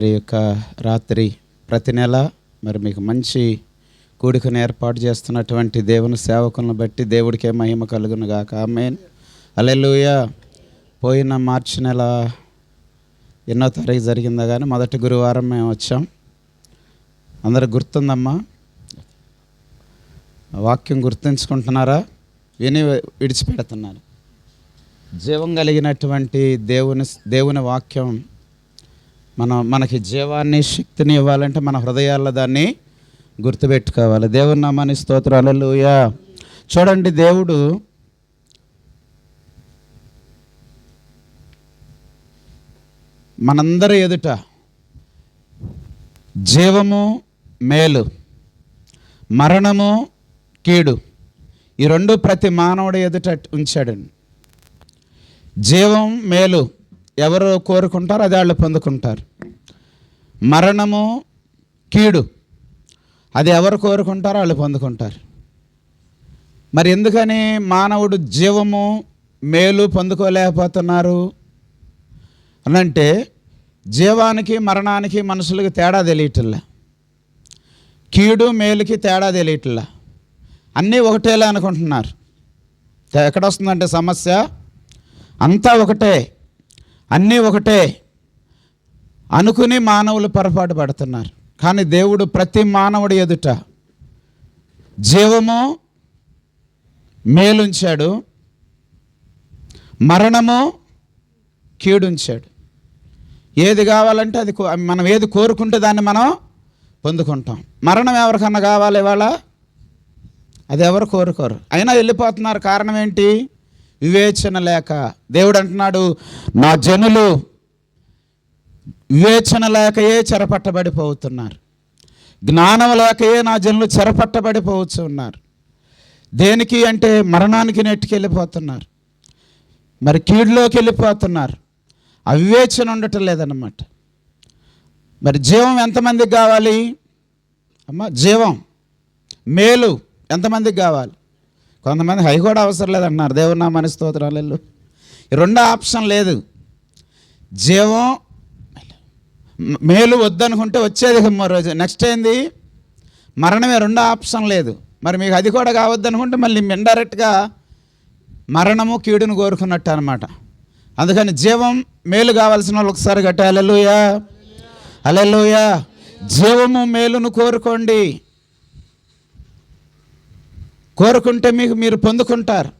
ఈ యొక్క రాత్రి ప్రతి నెల మరి మీకు మంచి కూడికను ఏర్పాటు చేస్తున్నటువంటి దేవుని సేవకులను బట్టి దేవుడికే మహిమ కలుగును గాక. ఆమేన్. హల్లెలూయా. పోయిన మార్చి నెల 8వ తారీఖు జరిగిందా కానీ మొదటి గురువారం మేము వచ్చాం. అందరికి గుర్తుందమ్మా? వాక్యం గుర్తుంచుకుంటున్నారా? విని విడిచిపెడుతున్నారు. జీవం కలిగినటువంటి దేవుని వాక్యం మనకి జీవాన్ని, శక్తిని ఇవ్వాలంటే మన హృదయాల్లో దాన్ని గుర్తుపెట్టుకోవాలి. దేవుని నామానికి స్తోత్రం. హల్లెలూయా. చూడండి, దేవుడు మనందరి ఎదుట జీవము మేలు, మరణము కీడు, ఈ రెండు ప్రతి మానవుడి ఎదుట ఉంచాడండి. జీవం మేలు ఎవరు కోరుకుంటారో అది వాళ్ళు పొందుకుంటారు. మరణము కీడు అది ఎవరు కోరుకుంటారో వాళ్ళు పొందుకుంటారు. మరి ఎందుకని మానవుడు జీవము మేలు పొందుకోలేకపోతున్నారు అనంటే, జీవానికి మరణానికి మనుషులకి తేడా తెలియట్లా, కీడు మేలుకి తేడా తెలియట్లా, అన్నీ ఒకటేలా అనుకుంటున్నారు. ఎక్కడొస్తుందంటే సమస్య? అంతా ఒకటే, అన్నీ ఒకటే అనుకుని మానవులు పొరపాటు పడుతున్నారు. కానీ దేవుడు ప్రతి మానవుడి ఎదుట జీవము మేలుంచాడు, మరణము కీడుంచాడు. ఏది కావాలంటే అది మనం ఏది కోరుకుంటే దాన్ని మనం పొందుకుంటాం. మరణం ఎవరికన్నా కావాలి ఇవాళ? అది ఎవరు కోరుకోరు, అయినా వెళ్ళిపోతున్నారు. కారణం ఏంటి? వివేచన లేక. దేవుడు అంటున్నాడు, నా జనులు వివేచన లేకయే చెరపట్టబడిపోతున్నారు, జ్ఞానం లేకయే నా జనులు చెరపట్టబడిపోవచ్చు ఉన్నారు. దేనికి అంటే మరణానికి నెట్టుకెళ్ళిపోతున్నారు, మరి కీడులోకి వెళ్ళిపోతున్నారు. అవివేచన ఉండటం లేదన్నమాట. మరి జీవం ఎంతమందికి కావాలి అమ్మ? జీవం మేలు ఎంతమందికి కావాలి? కొంతమంది హై కూడా అవసరం లేదంటున్నారు. దేవుని నామానికి స్తోత్రాలు. ఈ రెండో ఆప్షన్ లేదు. జీవం మేలు వద్దనుకుంటే వచ్చేది రోజు నెక్స్ట్ ఏంది? మరణమే. రెండో ఆప్షన్ లేదు. మరి మీకు అది కూడా కావద్దనుకుంటే మళ్ళీ ఇండైరెక్ట్గా మరణము కీడును కోరుకున్నట్టు అనమాట. అందుకని జీవం మేలు కావాల్సిన వాళ్ళు ఒకసారి గట్ట హల్లెలూయా, హల్లెలూయా. జీవము మేలును కోరుకోండి. కోరుకుంటే మీరు పొందుకుంటారు.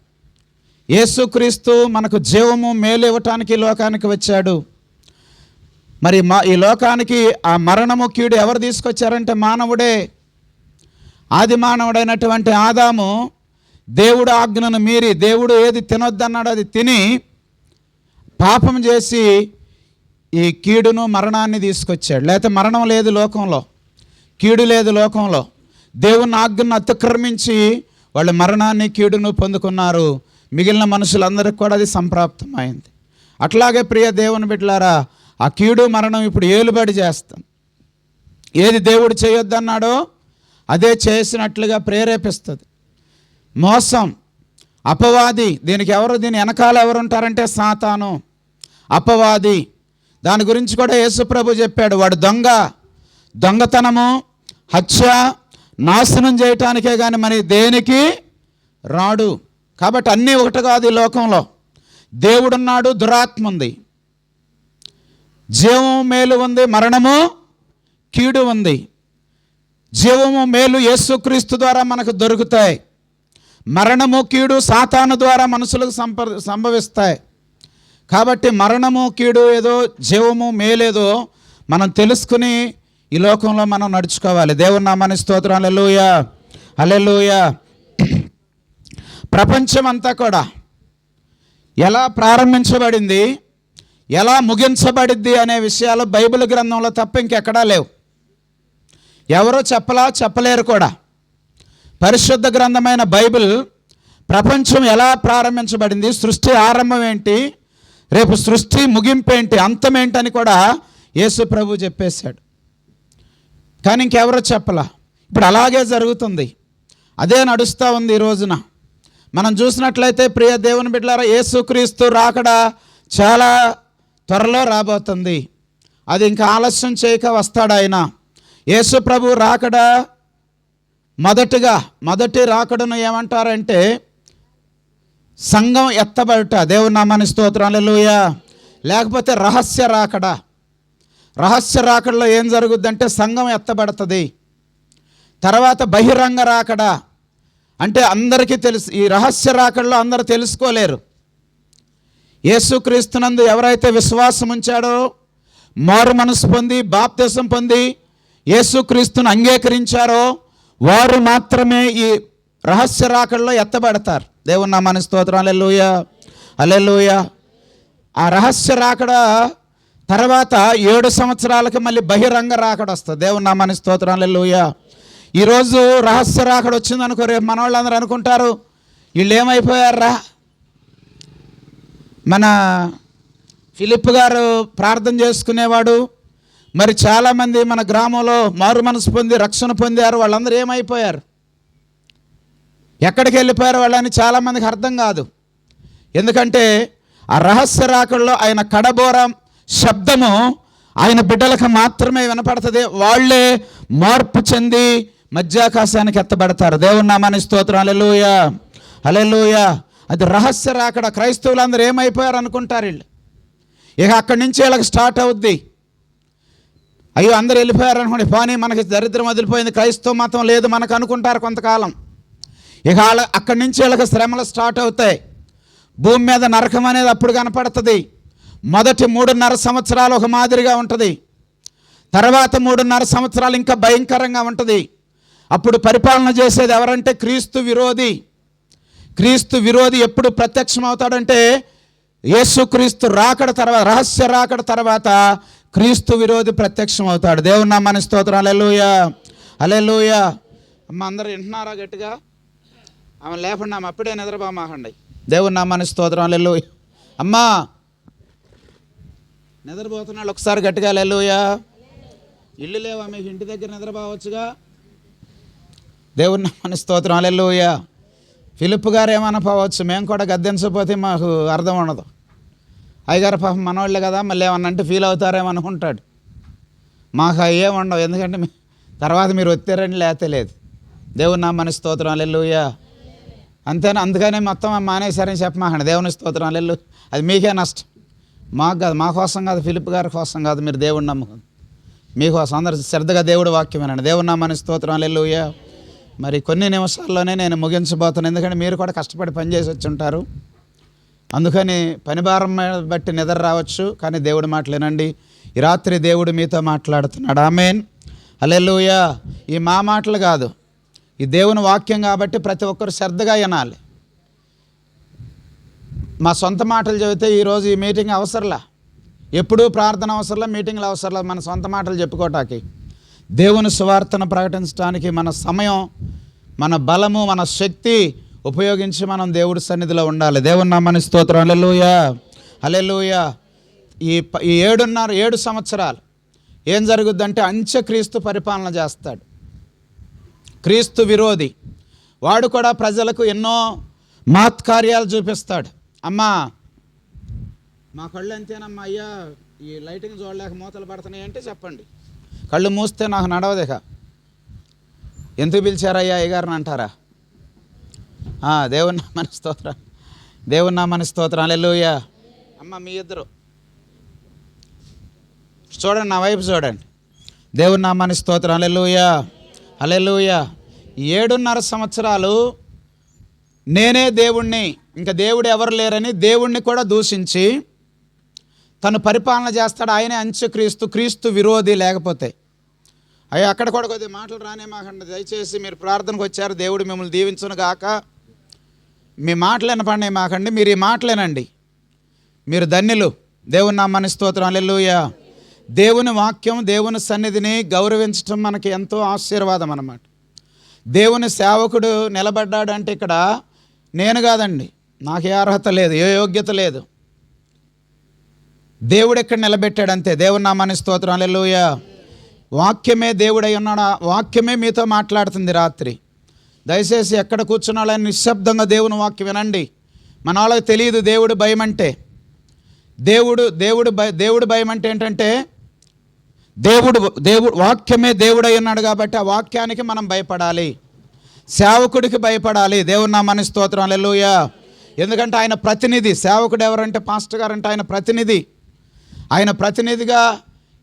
యేసుక్రీస్తు మనకు జీవము మేలు ఇవ్వటానికి లోకానికి వచ్చాడు. మరి ఈ లోకానికి ఆ మరణము కీడు ఎవరు తీసుకొచ్చారంటే మానవుడే. ఆది మానవుడైనటువంటి ఆదాము దేవుడు ఆజ్ఞను మీరి, దేవుడు ఏది తినొద్దన్నాడో అది తిని పాపం చేసి ఈ కీడును మరణాన్ని తీసుకొచ్చాడు. లేకపోతే మరణం లేదు లోకంలో, కీడు లేదు లోకంలో. దేవుని ఆజ్ఞను అతిక్రమించి వాళ్ళు మరణాన్ని కీడును పొందుకున్నారు. మిగిలిన మనుషులందరికీ కూడా అది సంప్రాప్తమైంది. అట్లాగే ప్రియ దేవుని బిడ్డలారా, ఆ కీడు మరణం ఇప్పుడు ఏలుబడి చేస్తాం. ఏది దేవుడు చేయొద్దన్నాడో అదే చేసినట్లుగా ప్రేరేపిస్తుంది. మోసం, అపవాది, దీని వెనకాల ఎవరు ఉంటారంటే సాతాను, అపవాది. దాని గురించి కూడా యేసుప్రభు చెప్పాడు. వాడు దొంగతనము, హత్య, నాశనం చేయటానికే కానీ మరి దేనికి రాడు. కాబట్టి అన్నీ ఒకటి కాదు ఈ లోకంలో. దేవుడున్నాడు, దురాత్మ ఉంది. జీవము మేలు ఉంది, మరణము కీడు ఉంది. జీవము మేలు యేసుక్రీస్తు ద్వారా మనకు దొరుకుతాయి. మరణము కీడు సాతాను ద్వారా మనుషులకు సంభవిస్తాయి. కాబట్టి మరణము కీడు ఏదో, జీవము మేలేదో మనం తెలుసుకుని ఈ లోకంలో మనం నడుచుకోవాలి. దేవుని నామానికి స్తోత్రం. హల్లెలూయా, హల్లెలూయా. ప్రపంచం అంతా కూడా ఎలా ప్రారంభించబడింది, ఎలా ముగించబడిద్ది అనే విషయాలు బైబిల్ గ్రంథంలో తప్ప ఇంకెక్కడా లేవు. ఎవరో చెప్పలేరు కూడా. పరిశుద్ధ గ్రంథమైన బైబిల్ ప్రపంచం ఎలా ప్రారంభించబడింది, సృష్టి ఆరంభం ఏంటి, రేపు సృష్టి ముగింపు ఏంటి, అంతం ఏంటని కూడా యేసు ప్రభు చెప్పేశాడు. కానీ ఇంకెవరో చెప్పలా. ఇప్పుడు అలాగే జరుగుతుంది, అదే నడుస్తూ ఉంది ఈ రోజున. మనం చూసినట్లయితే ప్రియ దేవుని బిడ్డలారా, యేసుక్రీస్తు రాకడ చాలా త్వరలో రాబోతుంది. అది ఇంకా ఆలస్యం చేయక వస్తాడు ఆయన. యేసు ప్రభు రాకడ మొదటి రాకడను ఏమంటారంటే సంఘం ఎత్తబడుట. దేవుని నామానికి స్తోత్రం, హల్లెలూయా. లేకపోతే రహస్య రాకడ. రహస్య రాకడలో ఏం జరుగుద్దంటే సంఘం ఎత్తబడుతుంది. తర్వాత బహిరంగ రాకడ అంటే అందరికీ తెలుసు. ఈ రహస్య రాకడలో అందరూ తెలుసుకోలేరు. యేసుక్రీస్తునందు ఎవరైతే విశ్వాసం ఉంచాడో, మారు మనసు పొంది బాప్తిసం పొంది యేసుక్రీస్తును అంగీకరించారో వారు మాత్రమే ఈ రహస్య రాకడలో ఎత్తబడతారు. దేవుని నామానికి స్తోత్రం, హల్లెలూయా, హల్లెలూయా. ఆ రహస్య రాకడ తర్వాత 7 సంవత్సరాలకి మళ్ళీ బహిరంగ రాకడ వస్తుంది. దేవుని నామానికి స్తోత్రం, హల్లెలూయా. ఈరోజు రహస్య రాకడ వచ్చిందనుకో, రేపు మన వాళ్ళందరూ అనుకుంటారు వీళ్ళు ఏమైపోయారా. మన ఫిలిప్ గారు ప్రార్థన చేసుకునేవాడు. మరి చాలామంది మన గ్రామంలో మారు మనసు పొంది రక్షణ పొందారు. వాళ్ళందరూ ఏమైపోయారు, ఎక్కడికి వెళ్ళిపోయారు వాళ్ళని చాలామందికి అర్థం కాదు. ఎందుకంటే ఆ రహస్య రాకడలో ఆయన కడబోరం శబ్దము ఆయన బిడ్డలకు మాత్రమే వినపడుతుంది. వాళ్ళే మార్పు చెంది మధ్యాకాశానికి ఎత్తబడతారు. దేవుని నామానికి స్తోత్రం, హల్లెలూయా, హల్లెలూయా. అది రహస్య రాకడ. క్రైస్తవులందరూ ఏమైపోయారు అనుకుంటారు వీళ్ళు. ఇక అక్కడి నుంచి వీళ్ళకి స్టార్ట్ అవుద్ది. అయ్యో అందరూ వెళ్ళిపోయారు అనుకోండి, పోనీ మనకి దరిద్రం వదిలిపోయింది, క్రైస్తవ మతం లేదు మనకు అనుకుంటారు కొంతకాలం. ఇక అక్కడి నుంచి వీళ్ళకి శ్రమలు స్టార్ట్ అవుతాయి. భూమి మీద నరకం అనేది అప్పుడు కనపడుతుంది. మొదటి 3.5 సంవత్సరాలు ఒక మాదిరిగా ఉంటుంది. తర్వాత 3.5 సంవత్సరాలు ఇంకా భయంకరంగా ఉంటుంది. అప్పుడు పరిపాలన చేసేది ఎవరంటే క్రీస్తు విరోధి. క్రీస్తు విరోధి ఎప్పుడు ప్రత్యక్షం అవుతాడంటే యేసుక్రీస్తు రాకడ తర్వాత, రహస్య రాకడ తర్వాత క్రీస్తు విరోధి ప్రత్యక్షం అవుతాడు. దేవుని నామానికి స్తోత్రం, హల్లెలూయా, హల్లెలూయా. అమ్మ అందరూ వింటున్నారా గట్టిగా? ఆమె లేకుండా ఆమె అప్పుడే నిద్రపోమాకండి. దేవుని నామానికి స్తోత్రం, హల్లెలూయా. అమ్మా నిద్రపోతున్నాడు ఒకసారి గట్టిగా హల్లెలూయా. ఇల్లు లేవా మీకు? ఇంటి దగ్గర నిద్రపోవచ్చుగా. దేవుని నామానికి స్తోత్రం, హల్లెలూయా. ఫిలిప్ గారు ఏమన్నా పోవచ్చు, మేము కూడా గద్దెంచకపోతే మాకు అర్థం ఉండదు. అయ్యగారు పాపం మనవాళ్ళే కదా, మళ్ళీ ఏమన్నా అంటే ఫీల్ అవుతారేమో అనుకుంటాడు. మాకు ఏమి ఉండవు, ఎందుకంటే తర్వాత మీరు వచ్చారని లేతే లేదు. దేవుని నామానికి స్తోత్రం, హల్లెలూయా. అంతేనా? అందుకనే మొత్తం మానేశారని చెప్పమాకండి. దేవుని స్తోత్రం, హల్లెలూయా. అది మీకే నష్టం, మాకు కాదు. మా కోసం కాదు, ఫిలిప్ గారి కోసం కాదు. మీరు దేవుని నమ్మకం మీకోసం. అందరు శ్రద్ధగా దేవుడి వాక్యం వినండి. దేవుని నామానికి స్తోత్రం, హల్లెలూయా. మరి కొన్ని నిమిషాల్లోనే నేను ముగించబోతున్నాను, ఎందుకంటే మీరు కూడా కష్టపడి పనిచేసి వచ్చి ఉంటారు. అందుకని పని భారం బట్టి నిద్ర రావచ్చు, కానీ దేవుడి మాటలు వినండి. ఈ రాత్రి దేవుడు మీతో మాట్లాడుతున్నాడు. ఆమేన్, హల్లెలూయా. ఈ మా మాటలు కాదు, ఈ దేవుని వాక్యం కాబట్టి ప్రతి ఒక్కరు శ్రద్ధగా వినాలి. మా సొంత మాటలు చెబితే ఈరోజు ఈ మీటింగ్ అవసరంలా, ఎప్పుడూ ప్రార్థన అవసరంలా, మీటింగ్లు అవసరంలా. మన సొంత మాటలు చెప్పుకోవటానికి, దేవుని సువార్తను ప్రకటించడానికి మన సమయం, మన బలము, మన శక్తి ఉపయోగించి మనం దేవుడి సన్నిధిలో ఉండాలి. దేవుని నామానికి స్తోత్రం, హల్లెలూయా, హల్లెలూయా. ఈ 7 సంవత్సరాలు ఏం జరుగుద్దంటే అంత్యక్రీస్తు పరిపాలన చేస్తాడు. క్రీస్తు విరోధి వాడు కూడా ప్రజలకు ఎన్నో మహత్కార్యాలు చూపిస్తాడు. అమ్మా మా కళ్ళు అంతేనమ్మా, అయ్యా ఈ లైటింగ్ చూడలేక మూతలు పడుతున్నాయి అంటే చెప్పండి. కళ్ళు మూస్తే నాకు నడవదేక, ఎందుకు పిలిచారయ్యా అయ్యగారిని అంటారా? దేవుని నామానికి స్తోత్రం, దేవుని నామానికి స్తోత్రం, హల్లెలూయా. అమ్మ మీ ఇద్దరు చూడండి, నా వైపు చూడండి. దేవుని నామానికి స్తోత్రం, హల్లెలూయా, హల్లెలూయా. 7.5 సంవత్సరాలు నేనే దేవుణ్ణి, ఇంకా దేవుడు ఎవరు లేరని దేవుణ్ణి కూడా దూషించి తను పరిపాలన చేస్తాడు. ఆయనే అంత్యక్రీస్తు, క్రీస్తు విరోధి. లేకపోతే అయ్యా అక్కడ కూడా కొద్దిగా మాటలు రానే మాకండి దయచేసి. మీరు ప్రార్థనకు వచ్చారు, దేవుడు మిమ్మల్ని దీవించును గాక. మీ మాటలు వినపడినే మాకండి, మీరు ఈ మాటలేనండి, మీరు ధన్యులు. దేవుని నామానికి స్తోత్రం, హల్లెలూయా. దేవుని వాక్యం, దేవుని సన్నిధిని గౌరవించడం మనకి ఎంతో ఆశీర్వాదం అన్నమాట. దేవుని సేవకుడు నిలబడ్డాడు అంటే ఇక్కడ నేను కాదండి, నాకే అర్హత లేదు, ఏ యోగ్యత లేదు. దేవుడు ఎక్కడ నిలబెట్టాడంతే. దేవుని నామానికి స్తోత్రం, హల్లెలూయా. వాక్యమే దేవుడై ఉన్నాడు. వాక్యమే మీతో మాట్లాడుతుంది రాత్రి. దయచేసి ఎక్కడ కూర్చున్న వాళ్ళని నిశ్శబ్దంగా దేవుని వాక్యం వినండి. మన వాళ్ళకి తెలియదు దేవుడు భయం అంటే. దేవుడు భయం అంటే ఏంటంటే దేవుడు వాక్యమే దేవుడై ఉన్నాడు కాబట్టి ఆ వాక్యానికి మనం భయపడాలి, సేవకుడికి భయపడాలి. దేవుని నామానికి స్తోత్రం, హల్లెలూయా. ఎందుకంటే ఆయన ప్రతినిధి. సేవకుడు ఎవరంటే పాస్టర్ గారు అంటే ఆయన ప్రతినిధి. ఆయన ప్రతినిధిగా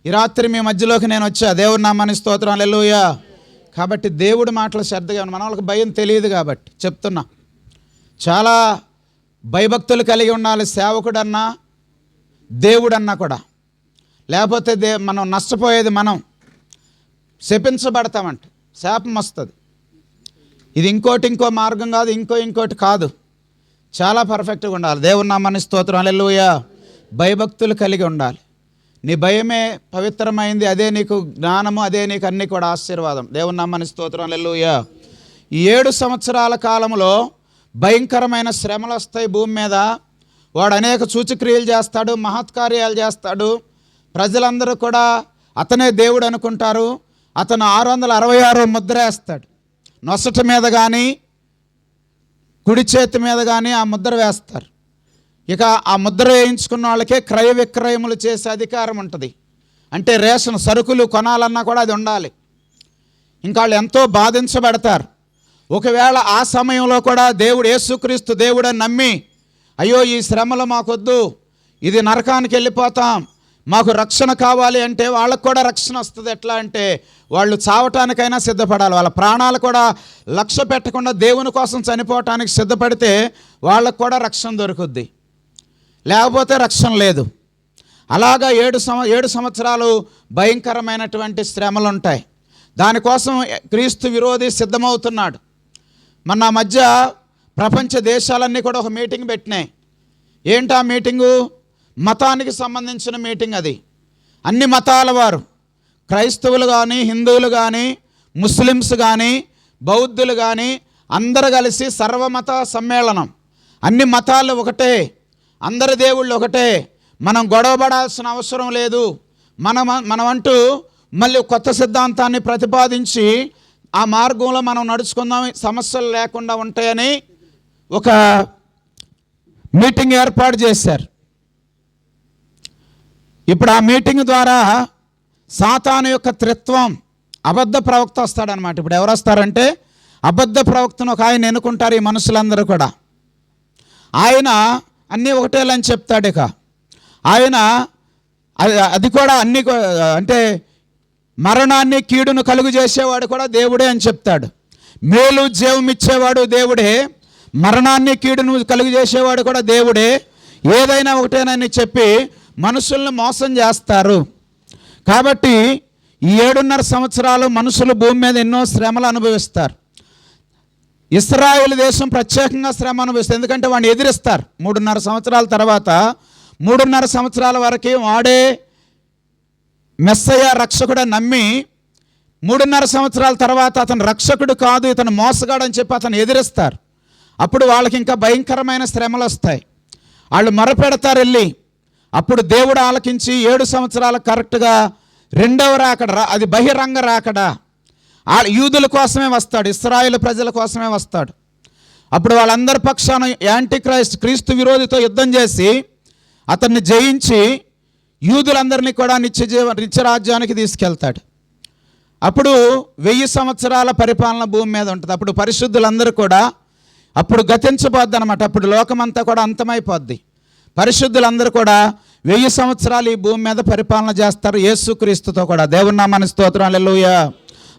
ఈ రాత్రి మీ మధ్యలోకి నేను వచ్చా. దేవుని నామానికి స్తోత్రం, హల్లెలూయా. కాబట్టి దేవుడి మాటలు శ్రద్ధగా మన వాళ్ళకి భయం తెలియదు కాబట్టి చెప్తున్నా. చాలా భయభక్తులు కలిగి ఉండాలి సేవకుడన్నా దేవుడన్నా కూడా. లేకపోతే మనం నష్టపోయేది మనం, శపించబడతామంట, శాపం వస్తుంది. ఇది ఇంకో మార్గం కాదు, ఇంకోటి కాదు. చాలా పర్ఫెక్ట్గా ఉండాలి. దేవుని నామానికి స్తోత్రం, హల్లెలూయా. భయభక్తులు కలిగి ఉండాలి. నీ భయమే పవిత్రమైంది, అదే నీకు జ్ఞానము, అదే నీకు అన్నీ కూడా ఆశీర్వాదం. దేవుని నామానికి స్తోత్రం, హల్లెలూయా. ఈ 7 సంవత్సరాల కాలంలో భయంకరమైన శ్రమలు వస్తాయి భూమి మీద. వాడు అనేక సూచక్రియలు చేస్తాడు, మహత్కార్యాలు చేస్తాడు. ప్రజలందరూ కూడా అతనే దేవుడు అనుకుంటారు. అతను 666 ముద్ర వేస్తాడు. నొసట మీద కానీ కుడి చేతి మీద కానీ ఆ ముద్ర వేస్తారు. ఇక ఆ ముద్ర వేయించుకున్న వాళ్ళకే క్రయ విక్రయములు చేసే అధికారం ఉంటుంది. అంటే రేషన్ సరుకులు కొనాలన్నా కూడా అది ఉండాలి. ఇంకా వాళ్ళు ఎంతో బాధించబడతారు. ఒకవేళ ఆ సమయంలో కూడా దేవుడు యేసుక్రీస్తు దేవుడని నమ్మి, అయ్యో ఈ శ్రమలు మాకొద్దు, ఇది నరకానికి వెళ్ళిపోతాం, మాకు రక్షణ కావాలి అంటే వాళ్ళకు కూడా రక్షణ వస్తుంది. ఎట్లా అంటే వాళ్ళు చావటానికైనా సిద్ధపడాలి. వాళ్ళ ప్రాణాలు కూడా లక్ష్య పెట్టకుండా దేవుని కోసం చనిపోవటానికి సిద్ధపడితే వాళ్ళకు కూడా రక్షణ దొరుకుద్ది, లేకపోతే రక్షణ లేదు. అలాగా 7 సంవత్సరాలు భయంకరమైనటువంటి శ్రమలు ఉంటాయి. దానికోసం క్రీస్తు విరోధి సిద్ధమవుతున్నాడు. మొన్న మధ్య ప్రపంచ దేశాలన్నీ కూడా ఒక మీటింగ్ పెట్టినాయి. ఏంటా మీటింగు? మతానికి సంబంధించిన మీటింగ్ అది. అన్ని మతాల వారు, క్రైస్తవులు కానీ, హిందువులు కానీ, ముస్లిమ్స్ కానీ, బౌద్ధులు కానీ అందరూ కలిసి సర్వమత సమ్మేళనం. అన్ని మతాలు ఒకటే, అందరి దేవుళ్ళు ఒకటే, మనం గొడవపడాల్సిన అవసరం లేదు, మనమంటూ మళ్ళీ కొత్త సిద్ధాంతాన్ని ప్రతిపాదించి ఆ మార్గంలో మనం నడుచుకుందాం, సమస్యలు లేకుండా ఉంటాయని ఒక మీటింగ్ ఏర్పాటు చేశారు. ఇప్పుడు ఆ మీటింగ్ ద్వారా సాతాను యొక్క త్రిత్వం, అబద్ధ ప్రవక్త వస్తాడనమాట. ఇప్పుడు ఎవరు వస్తారంటే అబద్ధ ప్రవక్తను ఒక ఆయన ఎన్నుకుంటారు ఈ మనుషులందరూ కూడా. ఆయన అన్నీ ఒకటేలని చెప్తాడు. ఇక ఆయన అది కూడా అన్ని అంటే మరణాన్ని కీడును కలుగు చేసేవాడు కూడా దేవుడే అని చెప్తాడు. మేలు జీవం ఇచ్చేవాడు దేవుడే, మరణాన్ని కీడును కలుగు చేసేవాడు కూడా దేవుడే, ఏదైనా ఒకటేనని చెప్పి మనుషుల్ని మోసం చేస్తారు. కాబట్టి ఈ 7.5 సంవత్సరాలు మనుషులు భూమి మీద ఎన్నో శ్రమలు అనుభవిస్తారు. ఇశ్రాయేలు దేశం ప్రత్యేకంగా శ్రమ అనుభవిస్తుంది. ఎందుకంటే వాడిని ఎదిరిస్తారు. 3.5 సంవత్సరాల తర్వాత 3.5 సంవత్సరాల వరకు వాడే మెస్సయ్య రక్షకుడు నమ్మి 3.5 సంవత్సరాల తర్వాత అతను రక్షకుడు కాదు, ఇతను మోసగాడు అని చెప్పి అతను ఎదిరిస్తారు. అప్పుడు వాళ్ళకి ఇంకా భయంకరమైన శ్రమలు వస్తాయి. వాళ్ళు మొరపెడతారు వెళ్ళి. అప్పుడు దేవుడు ఆలకించి 7 సంవత్సరాలు కరెక్ట్గా రెండవ రాకడ, అది బహిరంగ రాకడ, యూదుల కోసమే వస్తాడు, ఇశ్రాయేలు ప్రజల కోసమే వస్తాడు. అప్పుడు వాళ్ళందరి పక్షాన యాంటీ క్రీస్తు విరోధితో యుద్ధం చేసి అతన్ని జయించి యూదులందరినీ కూడా నిత్యరాజ్యానికి తీసుకెళ్తాడు. అప్పుడు 1000 సంవత్సరాల పరిపాలన భూమి మీద ఉంటుంది. అప్పుడు పరిశుద్ధులందరూ కూడా అప్పుడు గతించబోద్ది అనమాట. అప్పుడు లోకమంతా కూడా అంతమైపోద్ది. పరిశుద్ధులందరూ కూడా 1000 సంవత్సరాలు ఈ భూమి మీద పరిపాలన చేస్తారు యేసుక్రీస్తుతో కూడా. దేవుని నామానికి స్తోత్రం, హల్లెలూయా,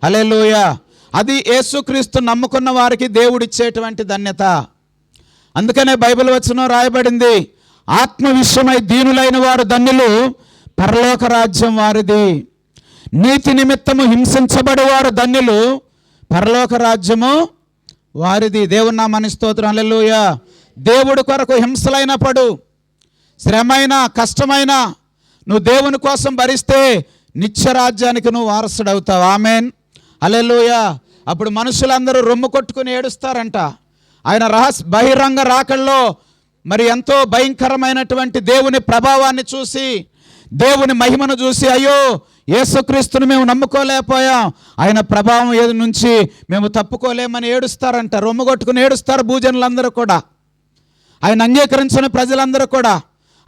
హల్లెలూయా. అది యేసుక్రీస్తు నమ్ముకున్న వారికి దేవుడిచ్చేటువంటి ధన్యత. అందుకనే బైబిల్ వచనం రాయబడింది, ఆత్మ విషయమై దీనులైన వారు ధన్యులు, పరలోక రాజ్యం వారిది. నీతి నిమిత్తము హింసించబడేవారు ధన్యులు, పరలోక రాజ్యము వారిది. దేవుని నామానికి స్తోత్రం, హల్లెలూయా. దేవుడి కొరకు హింసలైనప్పుడు, శ్రమైన, కష్టమైన నువ్వు దేవుని కోసం భరిస్తే నిత్యరాజ్యానికి నువ్వు వారసుడవుతావు. ఆమెన్, హల్లెలూయా. అప్పుడు మనుషులందరూ రొమ్ము కొట్టుకుని ఏడుస్తారంట. ఆయన బహిరంగ రాకల్లో మరి ఎంతో భయంకరమైనటువంటి దేవుని ప్రభావాన్ని చూసి, దేవుని మహిమను చూసి, అయ్యో యేసుక్రీస్తుని మేము నమ్ముకోలేకపోయాం, ఆయన ప్రభావం ఏది నుంచి మేము తప్పుకోలేమని ఏడుస్తారంట. రొమ్ము కొట్టుకుని ఏడుస్తారు భూజనులందరూ కూడా. ఆయన అంగీకరించిన ప్రజలందరూ కూడా,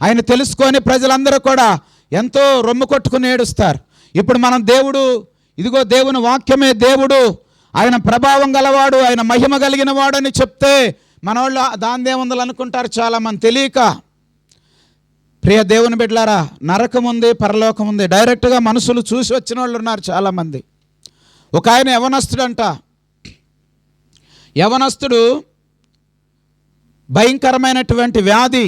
ఆయన తెలుసుకొని ప్రజలందరూ కూడా ఎంతో రొమ్ము కొట్టుకుని ఏడుస్తారు. ఇప్పుడు మనం దేవుడు, ఇదిగో దేవుని వాక్యమే దేవుడు, ఆయన ప్రభావం గలవాడు, ఆయన మహిమ కలిగిన వాడు అని చెప్తే మనోళ్ళు దాందేముందని అనుకుంటారు చాలామంది తెలియక. ప్రియ దేవుని బిడ్డలారా, నరకం ఉంది, పరలోకం ఉంది, డైరెక్ట్గా మనుషులు చూసి వచ్చిన వాళ్ళు ఉన్నారు చాలామంది. ఒక ఆయన యవనస్తుడు భయంకరమైనటువంటి వ్యాధి,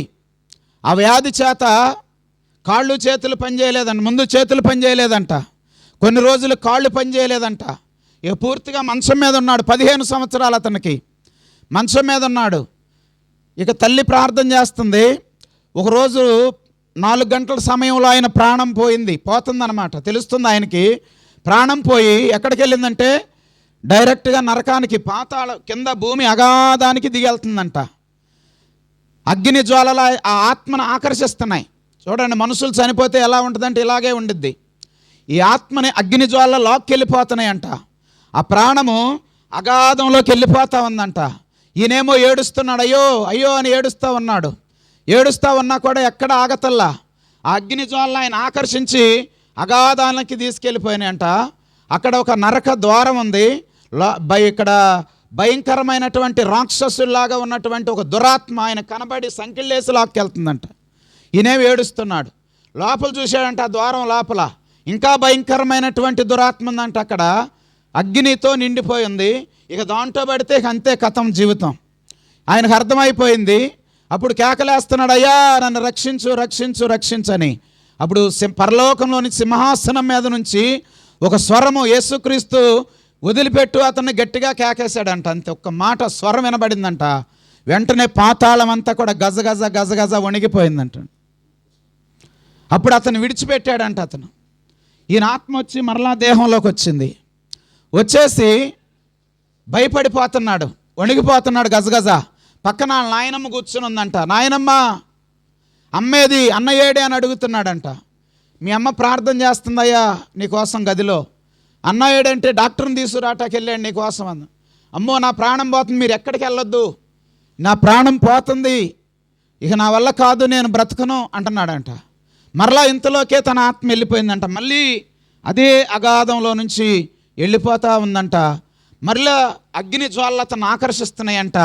ఆ వ్యాధి చేత కాళ్ళు చేతులు పనిచేయలేదంట, ముందు చేతులు పనిచేయలేదంట, కొన్ని రోజులు కాళ్ళు పనిచేయలేదంట. ఇక పూర్తిగా మంచం మీద ఉన్నాడు. 15 సంవత్సరాలు అతనికి మంచం మీద ఉన్నాడు. ఇక తల్లి ప్రార్థన చేస్తుంది. ఒకరోజు 4 గంటల సమయంలో ఆయన ప్రాణం పోతుందన్నమాట. తెలుస్తుంది ఆయనకి ప్రాణం పోయి ఎక్కడికి వెళ్ళిందంటే డైరెక్ట్గా నరకానికి, పాతాళ కింద భూమి అగాధానికి దిగెళ్తుందంట. అగ్ని జ్వాలల ఆ ఆత్మను ఆకర్షిస్తున్నాయి. చూడండి, మనుషులు చనిపోతే ఎలా ఉంటుందంటే ఇలాగే ఉండిద్ది. ఈ ఆత్మని అగ్ని జ్వాల లాక్కెళ్ళిపోతున్నాయంట. ఆ ప్రాణము అగాధంలోకి వెళ్ళిపోతూ ఉందంట. ఈయనేమో ఏడుస్తున్నాడు, అయ్యో అయ్యో అని ఏడుస్తూ ఉన్నా కూడా ఎక్కడ ఆగతల్లా. ఆ అగ్ని జ్వాలను ఆయన ఆకర్షించి అగాధానికి తీసుకెళ్ళిపోయినాయంట. అక్కడ ఒక నరక ద్వారం ఉంది. ఇక్కడ భయంకరమైనటువంటి రాక్షసుల్లాగా ఉన్నటువంటి ఒక దురాత్మ ఆయన కనబడి సంకిళ్ళేసి లాక్కెళ్తుందంట. ఈయనేమి ఏడుస్తున్నాడు. లోపల చూశాడంట, ఆ ద్వారం లోపల ఇంకా భయంకరమైనటువంటి దురాత్మ ఉందంట. అక్కడ అగ్నితో నిండిపోయింది. ఇక దాంట్లో పడితే అంతే కథం జీవితం. ఆయనకు అర్థమైపోయింది. అప్పుడు కేకలేస్తున్నాడు, అయ్యా నన్ను రక్షించు రక్షించు రక్షించని. అప్పుడు పరలోకంలోని సింహాసనం మీద నుంచి ఒక స్వరము, యేసుక్రీస్తు వదిలిపెట్టు, అతన్ని గట్టిగా కేకేశాడంట. అంతే, ఒక్క మాట స్వరం వినబడిందంట. వెంటనే పాతాళం అంతా కూడా గజగజ గజగజ వణిగిపోయిందంట. అప్పుడు అతను విడిచిపెట్టాడంట. ఈయన ఆత్మ వచ్చి మరలా దేహంలోకి వచ్చేసి భయపడిపోతున్నాడు, వణిగిపోతున్నాడు గజగజ. పక్కన నాయనమ్మ కూర్చుని ఉందంట. నాయనమ్మ, అమ్మేది, అన్నయ్యేడే అని అడుగుతున్నాడంట. మీ అమ్మ ప్రార్థన చేస్తుందయ్యా నీకోసం గదిలో. అన్నయ్యేడంటే డాక్టర్ని తీసుకురాటాకి వెళ్ళాడు నీకోసం అన్న. అమ్మో నా ప్రాణం పోతుంది, మీరు ఎక్కడికి వెళ్ళొద్దు, నా ప్రాణం పోతుంది, ఇక నా వల్ల కాదు, నేను బ్రతకను అంటున్నాడంట. మరలా ఇంతలోకే తన ఆత్మ వెళ్ళిపోయిందంట. మళ్ళీ అదే అగాధంలో నుంచి వెళ్ళిపోతూ ఉందంట. మరలా అగ్ని జ్వాలలు అతను ఆకర్షిస్తున్నాయంట.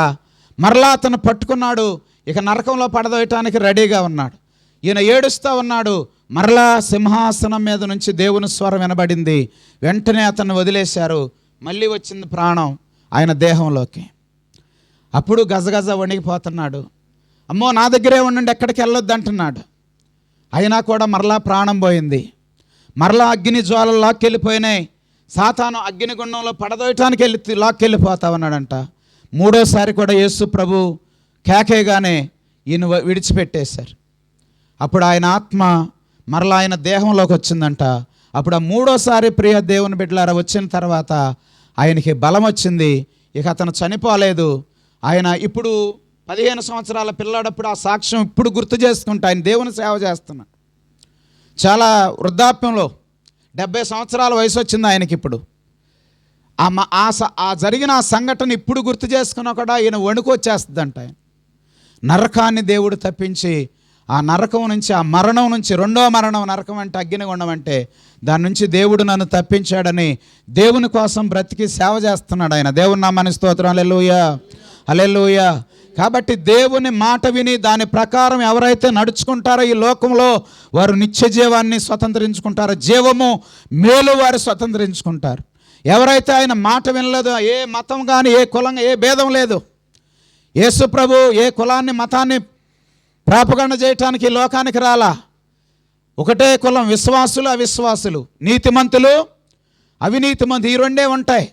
మరలా అతను పట్టుకున్నాడు. ఇక నరకంలో పడదోయటానికి రెడీగా ఉన్నాడు. ఈయన ఏడుస్తూ ఉన్నాడు. మరలా సింహాసనం మీద నుంచి దేవుని స్వరం వినబడింది. వెంటనే అతన్ని వదిలేశారు. మళ్ళీ వచ్చింది ప్రాణం ఆయన దేహంలోకి. అప్పుడు గజగజ వణిగిపోతున్నాడు. అమ్మో నా దగ్గరే ఉండండి, ఎక్కడికి వెళ్ళొద్దు అంటున్నాడు. అయినా కూడా మరలా ప్రాణం పోయింది. మరలా అగ్ని జ్వాలలు లాక్కెళ్ళిపోయినాయి. సాతాను అగ్నిగుండంలో పడదోయటానికి లాక్కెళ్ళిపోతా ఉన్నాడంట. మూడోసారి కూడా యేసు ప్రభు కేకేగానే ఈయన విడిచిపెట్టేశారు. అప్పుడు ఆయన ఆత్మ మరలా ఆయన దేహంలోకి వచ్చిందంట. అప్పుడు ఆ మూడోసారి ప్రియ దేవుని బిడ్డలారా వచ్చిన తర్వాత ఆయనకి బలం వచ్చింది. ఇక అతను చనిపోలేదు. ఆయన ఇప్పుడు 15 సంవత్సరాల పిల్లాడప్పుడు ఆ సాక్ష్యం ఇప్పుడు గుర్తు చేసుకుంటా ఆయన దేవుని సేవ చేస్తున్నాడు. చాలా వృద్ధాప్యంలో 70 సంవత్సరాల వయసు వచ్చింది ఆయనకి. ఇప్పుడు ఆ జరిగిన ఆ సంఘటన ఇప్పుడు గుర్తు చేసుకున్నా కూడా ఈయన వణుకు వచ్చేస్తుందంట. ఆయన నరకాన్ని దేవుడు తప్పించి ఆ నరకం నుంచి, ఆ మరణం నుంచి, రెండో మరణం, నరకం అంటే అగ్నిగుండం అంటే, దాని నుంచి దేవుడు నన్ను తప్పించాడని దేవుని కోసం బ్రతికి సేవ చేస్తున్నాడు ఆయన. దేవుని నామానికి స్తోత్రం. హల్లెలూయా, హల్లెలూయా. కాబట్టి దేవుని మాట విని దాని ప్రకారం ఎవరైతే నడుచుకుంటారో ఈ లోకంలో వారు నిత్య జీవాన్ని స్వతంత్రించుకుంటారో, జీవము మేలు వారు స్వతంత్రించుకుంటారు. ఎవరైతే ఆయన మాట వినలేదో, ఏ మతం కానీ, ఏ కులం, ఏ భేదం లేదు. యేసు ప్రభు ఏ కులాన్ని మతాన్ని ప్రాపగండ చేయటానికి లోకానికి రాలా. ఒకటే కులం, విశ్వాసులు అవిశ్వాసులు, నీతిమంతులు అవినీతిమంతులు, ఈ రెండే ఉంటాయి.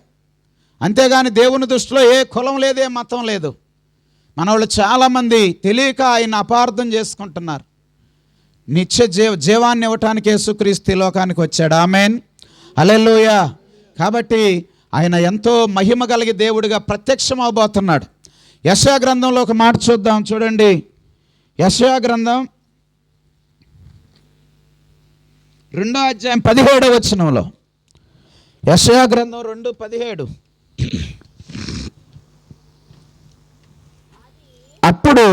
అంతేగాని దేవుని దృష్టిలో ఏ కులం లేదు, ఏ మతం లేదు. మన వాళ్ళు చాలామంది తెలియక ఆయన అపార్థం చేసుకుంటున్నారు. నిత్య జీవాన్ని ఇవ్వటానికి యేసుక్రీస్తు లోకానికి వచ్చాడు. ఆమేన్, హల్లెలూయా. కాబట్టి ఆయన ఎంతో మహిమ కలిగి దేవుడిగా ప్రత్యక్షం అవబోతున్నాడు. యెషయా గ్రంథంలో ఒక మాట చూద్దాం, చూడండి. యెషయా గ్రంథం 2వ అధ్యాయం 17వ వచనంలో, యెషయా గ్రంథం 2:17. అప్పుడు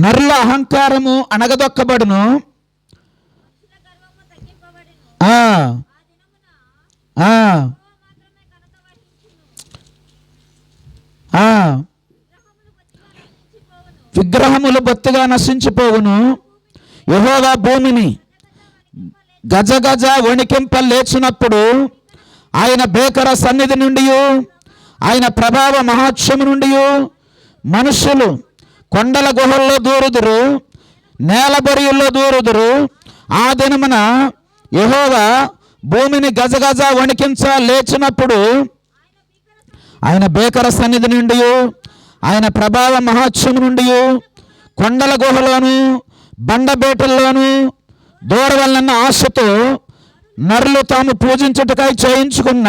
నరుల అహంకారము అణగదొక్కబడును, ఆ, ఆ, ఆ. విగ్రహములు బొత్తిగా నశించిపోవును. యెహోవా భూమిని గజగజ వణికింప లేచినప్పుడు ఆయన భేకర సన్నిధి నుండి, ఆయన ప్రభావ మహాత్మ్యము నుండి మనుషులు కొండల గుహల్లో దూరుదురు, నేల బొరియుల్లో దూరుదురు. ఆ దినమున యెహోవా భూమిని గజగజ వణికించ లేచినప్పుడు ఆయన భేకర సన్నిధి నుండి, ఆయన ప్రభావ మహాత్మ్యము నుండి కొండల గుహలోను బండబేటల్లోను దూరవలన ఆశతో నరులు తాము పూజించుటకై చేయించుకున్న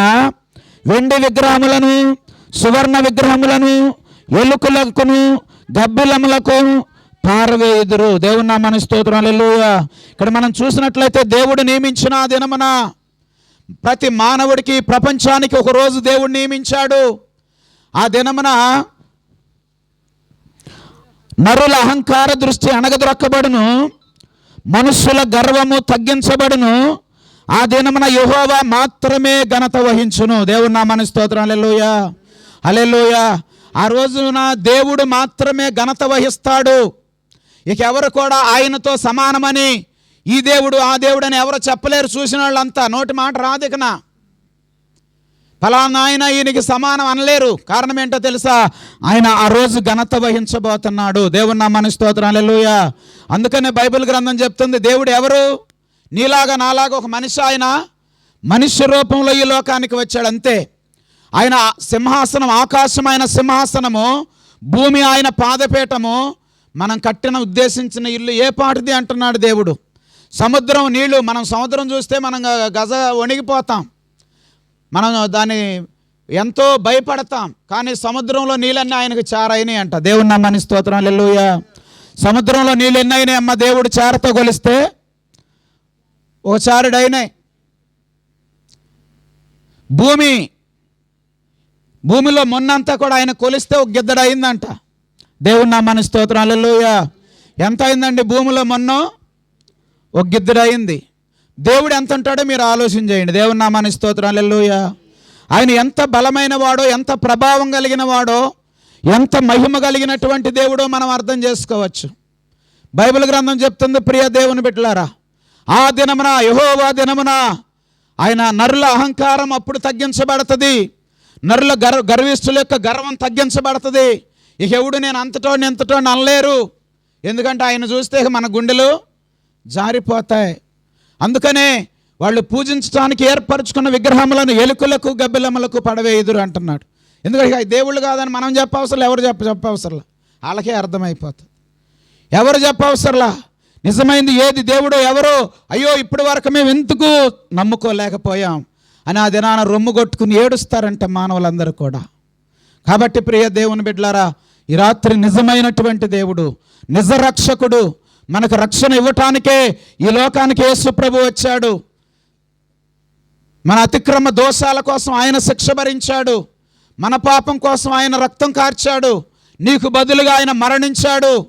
వెండి విగ్రహములను, సువర్ణ విగ్రహములను, ఎలుకలకును గబ్బిలములకు పారవేయుదురు. దేవుని నామానికి స్తోత్రం. హల్లెలూయా. ఇక్కడ మనం చూసినట్లయితే దేవుడు నియమించిన ఆ దినమున ప్రతి మానవుడికి, ప్రపంచానికి ఒక రోజు దేవుడు నియమించాడు. ఆ దినమున నరుల అహంకార దృష్టి అణగద్రొక్కబడును, మనుషుల గర్వము తగ్గించబడును. ఆ దినమున యెహోవా మాత్రమే ఘనత వహించును. దేవుని నామానికి స్తోత్రం. హల్లెలూయా, హల్లెలూయా. ఆ రోజున దేవుడు మాత్రమే ఘనత వహిస్తాడు. ఇక ఎవరు కూడా ఆయనతో సమానమని, ఈ దేవుడు ఆ దేవుడు అని ఎవరు చెప్పలేరు. చూసిన వాళ్ళంతా నోటి మాట రాదికన ఫలానా ఆయన ఈయనకి సమానం అనలేరు. కారణం ఏంటో తెలుసా? ఆయన ఆ రోజు ఘనత వహించబోతున్నాడు. దేవుని నామానికి స్తోత్రం. హల్లెలూయా. అందుకనే బైబిల్ గ్రంథం చెప్తుంది, దేవుడు ఎవరు? నీలాగా నాలాగా ఒక మనిషి. ఆయన మనుష్య రూపంలో ఈ లోకానికి వచ్చాడు, అంతే. ఆయన సింహాసనం, ఆకాశమైన సింహాసనము, భూమి ఆయన పాదపీఠము. మనం కట్టిన ఉద్దేశించిన ఇల్లు ఏ పాటిది అంటున్నాడు దేవుడు. సముద్రం నీళ్లు, మనం సముద్రం చూస్తే మనం గజ వణిగిపోతాం, మనం దాన్ని ఎంతో భయపడతాం. కానీ సముద్రంలో నీళ్ళన్నీ ఆయనకు చారైనాయి అంట. దేవుని నామానికి స్తోత్రం. హల్లెలూయా. సముద్రంలో నీళ్ళు ఎన్ని అయినాయి అమ్మ? దేవుడు చారతో కొలిస్తే ఓ చారుడైనాయి. భూమిలో మొన్నంతా కూడా ఆయన కొలిస్తే ఒక గిద్దడు అయిందంట. దేవుని నామానికి స్తోత్రం. హల్లెలూయా. ఎంత అయిందండి భూమిలో మొన్న? ఒక గిద్దడు అయింది. దేవుడు ఎంత ఉంటాడో మీరు ఆలోచన చేయండి. దేవుని నామానికి స్తోత్రం. హల్లెలూయా. ఆయన ఎంత బలమైన వాడో, ఎంత ప్రభావం కలిగిన వాడో, ఎంత మహిమ కలిగినటువంటి దేవుడో మనం అర్థం చేసుకోవచ్చు. బైబిల్ గ్రంథం చెప్తుంది, ప్రియ దేవుని బిడ్డలారా, ఆ దినమున, యెహోవా దినమున ఆయన నరుల అహంకారం అప్పుడు తగ్గించబడుతుంది. నరుల గర్విష్ఠుల యొక్క గర్వం తగ్గించబడుతుంది. ఇక ఎవడు నేను అంతటోని ఎంతటోని అనలేరు. ఎందుకంటే ఆయన చూస్తే మన గుండెలు జారిపోతాయి. అందుకనే వాళ్ళు పూజించడానికి ఏర్పరచుకున్న విగ్రహములను ఎలుకలకు గబ్బిలములకు పడవేయుదురు అంటున్నాడు. ఎందుకంటే దేవుళ్ళు కాదని మనం చెప్పవసరం, ఎవరు చెప్పవసరంలా, వాళ్ళకే అర్థమైపోతుంది. ఎవరు చెప్పవసరంలా. నిజమైంది ఏది దేవుడో ఎవరో, అయ్యో ఇప్పటి వరకు మేము ఎందుకు నమ్ముకోలేకపోయాం అని ఆ దినాన రొమ్ము కొట్టుకుని ఏడుస్తారంట మానవులందరూ కూడా. కాబట్టి ప్రియ దేవుని బిడ్డలారా, ఈ రాత్రి నిజమైనటువంటి దేవుడు, నిజ రక్షకుడు, మనకు రక్షణ ఇవ్వటానికే ఈ లోకానికి యేసు ప్రభు వచ్చాడు. మన అతిక్రమ దోషాల కోసం ఆయన శిక్ష భరించాడు. మన పాపం కోసం ఆయన రక్తం కార్చాడు. నీకు బదులుగా ఆయన మరణించాడు.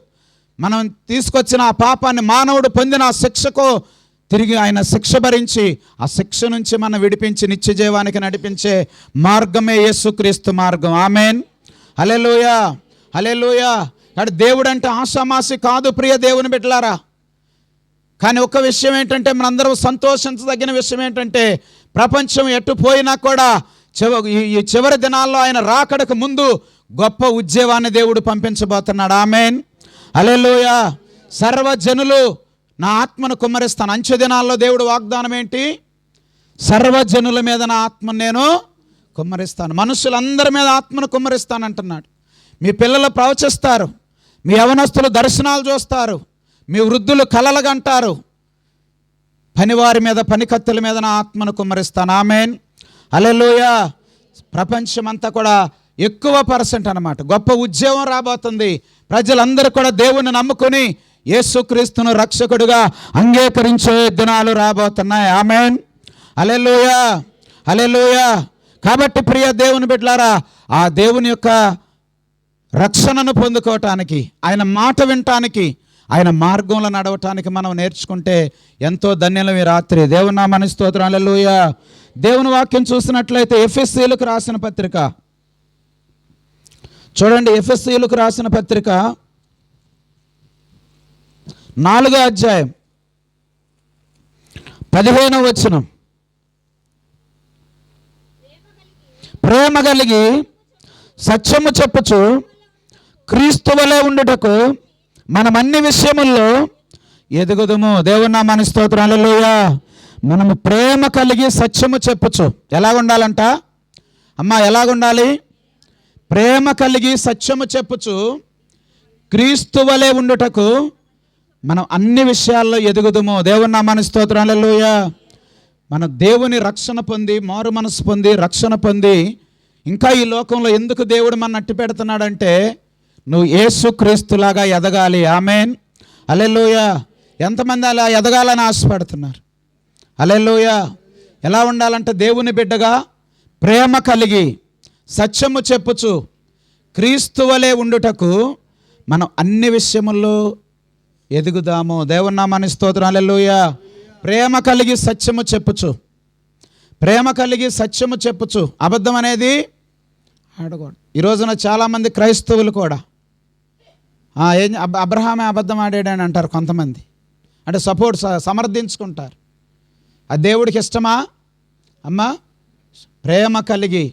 మనం తీసుకొచ్చిన ఆ పాపాన్ని మానవుడు పొందిన ఆ శిక్షకు తిరిగి ఆయన శిక్ష భరించి ఆ శిక్ష నుంచి మనం విడిపించి నిత్య జీవానికి నడిపించే మార్గమే యేసుక్రీస్తు మార్గం. ఆమేన్. హల్లెలూయా, హల్లెలూయా. కాబట్టి దేవుడు అంటే ఆషామాషి కాదు ప్రియ దేవుని బిడ్డలారా. కానీ ఒక విషయం ఏంటంటే, మనందరం సంతోషించదగిన విషయం ఏంటంటే, ప్రపంచం ఎటు పోయినా కూడా ఈ చివరి దినాల్లో ఆయన రాకడకు ముందు గొప్ప ఉద్యమాన్ని దేవుడు పంపించబోతున్నాడు. ఆమేన్. హల్లెలూయా. సర్వజనులు నా ఆత్మను కుమ్మరిస్తాను. అంచె దినాల్లో దేవుడు వాగ్దానం ఏంటి? సర్వజనుల మీద నా ఆత్మను నేను కుమ్మరిస్తాను, మనుషులందరి మీద ఆత్మను కుమ్మరిస్తాను అంటున్నాడు. మీ పిల్లలు ప్రవచిస్తారు, మీ యవనస్తులు దర్శనాలు చూస్తారు, మీ వృద్ధులు కలలు కంటారు. పనివారి మీద, పనికత్తెల మీద నా ఆత్మను కుమ్మరిస్తాను. ఆమేన్. హల్లెలూయా. ప్రపంచమంతా కూడా ఎక్కువ పర్సెంట్ అన్నమాట గొప్ప ఉద్యమం రాబోతుంది. ప్రజలందరూ కూడా దేవుణ్ణి నమ్ముకొని యేసుక్రీస్తును రక్షకుడుగా అంగీకరించే దినాలు రాబోతున్నాయి. ఆమేన్. హల్లెలూయా, హల్లెలూయా. కాబట్టి ప్రియ దేవుని బిడ్డలారా, ఆ దేవుని యొక్క రక్షణను పొందుకోవటానికి, ఆయన మాట వినటానికి, ఆయన మార్గంలో నడవటానికి మనం నేర్చుకుంటే ఎంతో ధన్యులం ఈ రాత్రి. దేవుని నామానికి స్తోత్రం. హల్లెలూయా. దేవుని వాక్యం చూసినట్లయితే ఎఫెసీయులకు రాసిన పత్రిక చూడండి. ఎఫెసీయులకు రాసిన పత్రిక 4వ అధ్యాయం 15వ వచనం. ప్రేమ కలిగి సత్యము చెప్పుచు క్రీస్తు వలె ఉండుటకు మనం అన్ని విషయముల్లో ఎదుగుదుము. దేవుని నామానికి స్తోత్రం. హల్లెలూయా. మనము ప్రేమ కలిగి సత్యము చెప్పుచు ఎలాగుండాలంట అమ్మా? ఎలాగుండాలి? ప్రేమ కలిగి సత్యము చెప్పుచు క్రీస్తు వలె ఉండుటకు మనం అన్ని విషయాల్లో ఎదుగుదుము. దేవుని నామానికి స్తోత్రం. హల్లెలూయా. మన దేవుని రక్షణ పొంది, మారు మనసు పొంది, రక్షణ పొంది ఇంకా ఈ లోకంలో ఎందుకు దేవుడు మన అట్టి పెడుతున్నాడంటే నువ్వు యేసుక్రీస్తులాగా ఎదగాలి. ఆమేన్. హల్లెలూయా. ఎంతమంది అలా ఎదగాలని ఆశపడుతున్నారు? హల్లెలూయా. ఎలా ఉండాలంటే దేవుని బిడ్డగా ప్రేమ కలిగి సత్యము చెప్పుచు క్రీస్తు వలె ఉండుటకు మనం అన్ని విషయముల్లో ఎదుగుదాము. దేవుని నామానికి స్తోత్రం. హల్లెలూయా. ప్రేమ కలిగి సత్యము చెప్పుచు, ప్రేమ కలిగి సత్యము చెప్పుచు. అబద్ధం అనేది ఆడకూడదు. ఈ రోజున చాలామంది క్రైస్తవులు కూడా అబ్రహామే అబద్ధం ఆడాడని అంటారు కొంతమంది. అంటే సమర్థించుకుంటారు. అది దేవుడికి ఇష్టమా అమ్మా? ప్రేమ కలిగి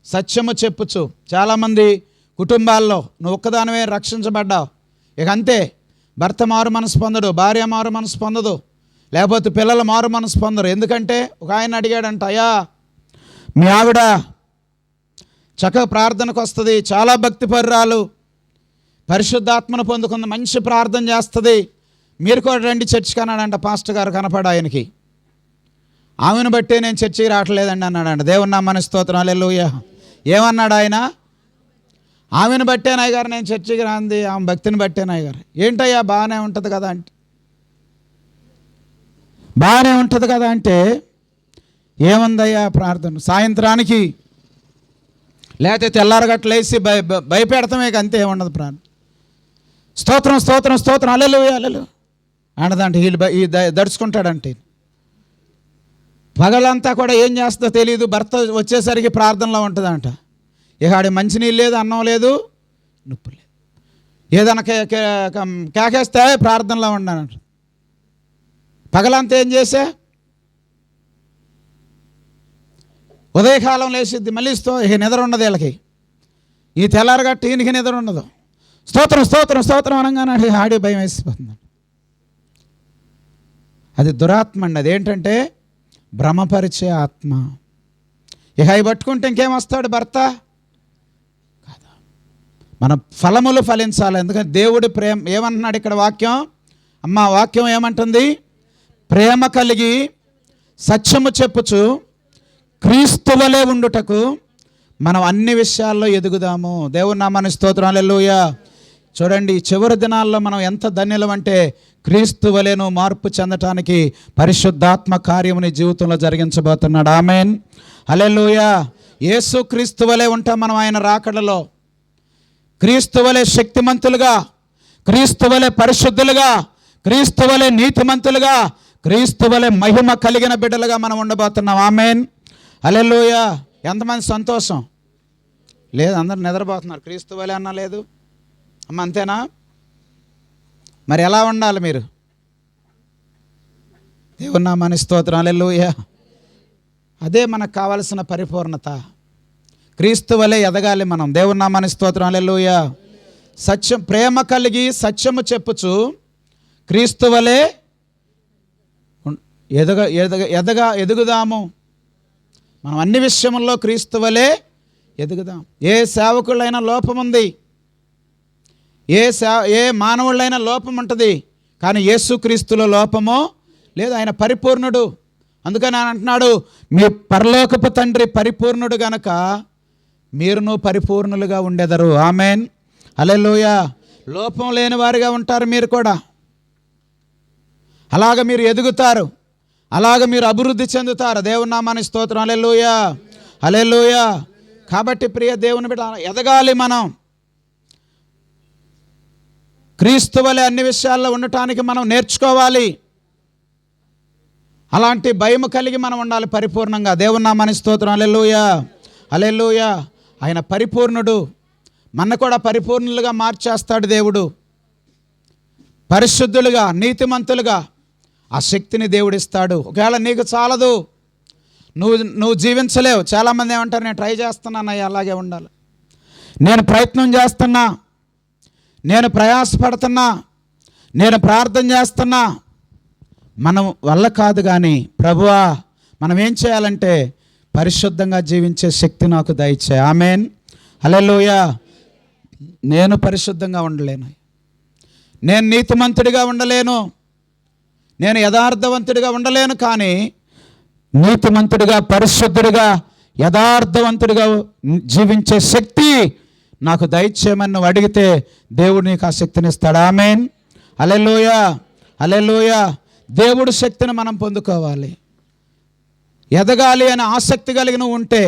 సత్యము చెప్పుచు. చాలామంది కుటుంబాల్లో నువ్వు ఒక్కదానివే రక్షించబడ్డావు, ఇక అంతే. భర్త మారు మనసు పొందడు, భార్య మారు మనసు పొందదు, లేకపోతే పిల్లలు మారు మనసు పొందరు. ఎందుకంటే ఒక ఆయన అడిగాడంట, అయ్యా మీ ఆవిడ చక్కగా ప్రార్థనకు వస్తుంది, చాలా భక్తిపరురాలు, పరిశుద్ధాత్మను పొందుకుంది, మంచి ప్రార్థన చేస్తుంది, మీరు కూడా రండి చర్చికి అన్నాడంట. పాస్టర్ గారు కనపడ ఆయనకి. ఆమెను బట్టే నేను చర్చికి రావట్లేదండి అన్నాడంట. దేవుని నామానికి స్తోత్రం. హల్లెలూయా. ఏమన్నాడు ఆయన? ఆమెను బట్టే నాయ్ గారు నేను చర్చికి రాంది, ఆమె భక్తిని బట్టే నాయ్ గారు. ఏంటయ్యా బాగానే ఉంటుంది కదా అంటే, బాగానే ఉంటుంది కదా అంటే ఏముందయ్యా ప్రార్థన? సాయంత్రానికి లేకపోతే తెల్లారగట్ల వేసి భయపెడతామే, అంతే ఏముండదు ప్రార్థన. స్తోత్రం స్తోత్రం స్తోత్రం హల్లెలూయా హల్లెలూయా అనదంటే ఈ దడుచుకుంటాడంటే. పగలంతా కూడా ఏం చేస్తుందో తెలియదు, భర్త వచ్చేసరికి ప్రార్థనలో ఉంటుందంట. ఇక ఆడి మంచినీళ్ళు లేదు, అన్నం లేదు, నొప్పు లేదు, ఏదైనా కేకేస్తే ప్రార్థనలో ఉన్నానంట. పగలంతా ఏం చేసా? ఉదయకాలం లేచిద్ది, మళ్ళీ ఇక నిద్ర ఉండదు వీళ్ళకి. ఈ తెల్లారగట్టు ఈయనకి నిద్ర ఉండదు. స్తోత్రం స్తోత్రం స్తోత్రం అనగానే ఆడి భయం వేసిపోతుంది. అది దురాత్మ అండి. అదేంటంటే భ్రమపరిచే ఆత్మ. ఇక అవి పట్టుకుంటే ఇంకేమొస్తాడు భర్త? కాదా, మన ఫలములు ఫలించాలి. ఎందుకంటే దేవుడి ప్రేమ ఏమంటున్నాడు ఇక్కడ వాక్యం? అమ్మ వాక్యం ఏమంటుంది? ప్రేమ కలిగి సత్యము చెప్పుచు క్రీస్తు వలె ఉండుటకు మనం అన్ని విషయాల్లో ఎదుగుదాము. దేవుని నామానికి స్తోత్రం. హల్లెలూయా. చూడండి, చివరి దినాల్లో మనం ఎంత ధన్యులం అంటే క్రీస్తు వలెను మార్పు చెందటానికి పరిశుద్ధాత్మ కార్యముని జీవితంలో జరిగించబోతున్నాడు. ఆమేన్. హల్లెలూయా. యేసు క్రీస్తు వలె ఉంటాం మనం ఆయన రాకడలో. క్రీస్తు వలె శక్తిమంతులుగా, క్రీస్తు వలె పరిశుద్ధులుగా, క్రీస్తు వలె నీతిమంతులుగా, క్రీస్తు వలె మహిమ కలిగిన బిడ్డలుగా మనం ఉండబోతున్నాం. ఆమేన్. హల్లెలూయా. ఎంతమంది సంతోషం లేదు? అందరూ నిద్రపోతున్నారు. క్రీస్తు వలె అన్నా లేదు అమ్మ, అంతేనా? మరి ఎలా ఉండాలి మీరు? దేవుని నామానికి స్తోత్రం. హల్లెలూయా. అదే మనకు కావలసిన పరిపూర్ణత. క్రీస్తు వలె ఎదగాలి మనం. దేవుని నామానికి స్తోత్రం. హల్లెలూయా. సత్యం, ప్రేమ కలిగి సత్యము చెప్పుచు క్రీస్తు వలె ఎదుగుదాము. మనం అన్ని విషయముల్లో క్రీస్తు వలె ఎదుగుదాం. ఏ సేవకులైనా లోపం ఉంది, ఏ మానవుళ్ళైనా లోపం ఉంటుంది, కానీ యేసుక్రీస్తులో లోపము లేదు. ఆయన పరిపూర్ణుడు. అందుకని ఆయన అంటున్నాడు, మీ పరలోకపు తండ్రి పరిపూర్ణుడు గనక మీరును పరిపూర్ణులుగా ఉండెదరు. ఆమేన్. హల్లెలూయా. లోపం లేని వారిగా ఉంటారు మీరు కూడా. అలాగ మీరు ఎదుగుతారు, అలాగ మీరు అభివృద్ధి చెందుతారు. దేవుని నామానికి స్తోత్రం. హల్లెలూయా హల్లెలూయా. కాబట్టి ప్రియ దేవుని బిడ్డ, ఎదగాలి మనం. క్రీస్తు వలె అన్ని విషయాల్లో ఉండటానికి మనం నేర్చుకోవాలి. అలాంటి భయం కలిగి మనం ఉండాలి పరిపూర్ణంగా. దేవుని నామానికి స్తోత్రం. హల్లెలూయా, హల్లెలూయా. ఆయన పరిపూర్ణుడు, మన కూడా పరిపూర్ణులుగా మార్చేస్తాడు దేవుడు. పరిశుద్ధులుగా, నీతిమంతులుగా ఆ శక్తిని దేవుడిస్తాడు. ఒకవేళ నీకు చాలదు, నువ్వు జీవించలేవు. చాలామంది ఏమంటారు, నేను ట్రై చేస్తున్నానయ్యా అలాగే ఉండాలి, నేను ప్రయత్నం చేస్తున్నా, నేను ప్రయాసపడుతున్నా, నేను ప్రార్థన చేస్తున్నా. మనం వల్ల కాదు. కానీ ప్రభువా, మనం ఏం చేయాలంటే పరిశుద్ధంగా జీవించే శక్తి నాకు దయచే. ఆమేన్, హల్లెలూయా. నేను పరిశుద్ధంగా ఉండలేను, నేను నీతిమంతుడిగా ఉండలేను, నేను యథార్థవంతుడిగా ఉండలేను. కానీ నీతిమంతుడిగా, పరిశుద్ధుడిగా, యథార్థవంతుడిగా జీవించే శక్తి నాకు దయచేయమని నువ్వు అడిగితే దేవుడు నీకు ఆ శక్తిని ఇస్తాడు. ఆమేన్, హల్లెలూయా, హల్లెలూయా. దేవుడు శక్తిని మనం పొందుకోవాలి. ఎదగాలి అనే ఆసక్తి కలిగి నువ్వు ఉంటే,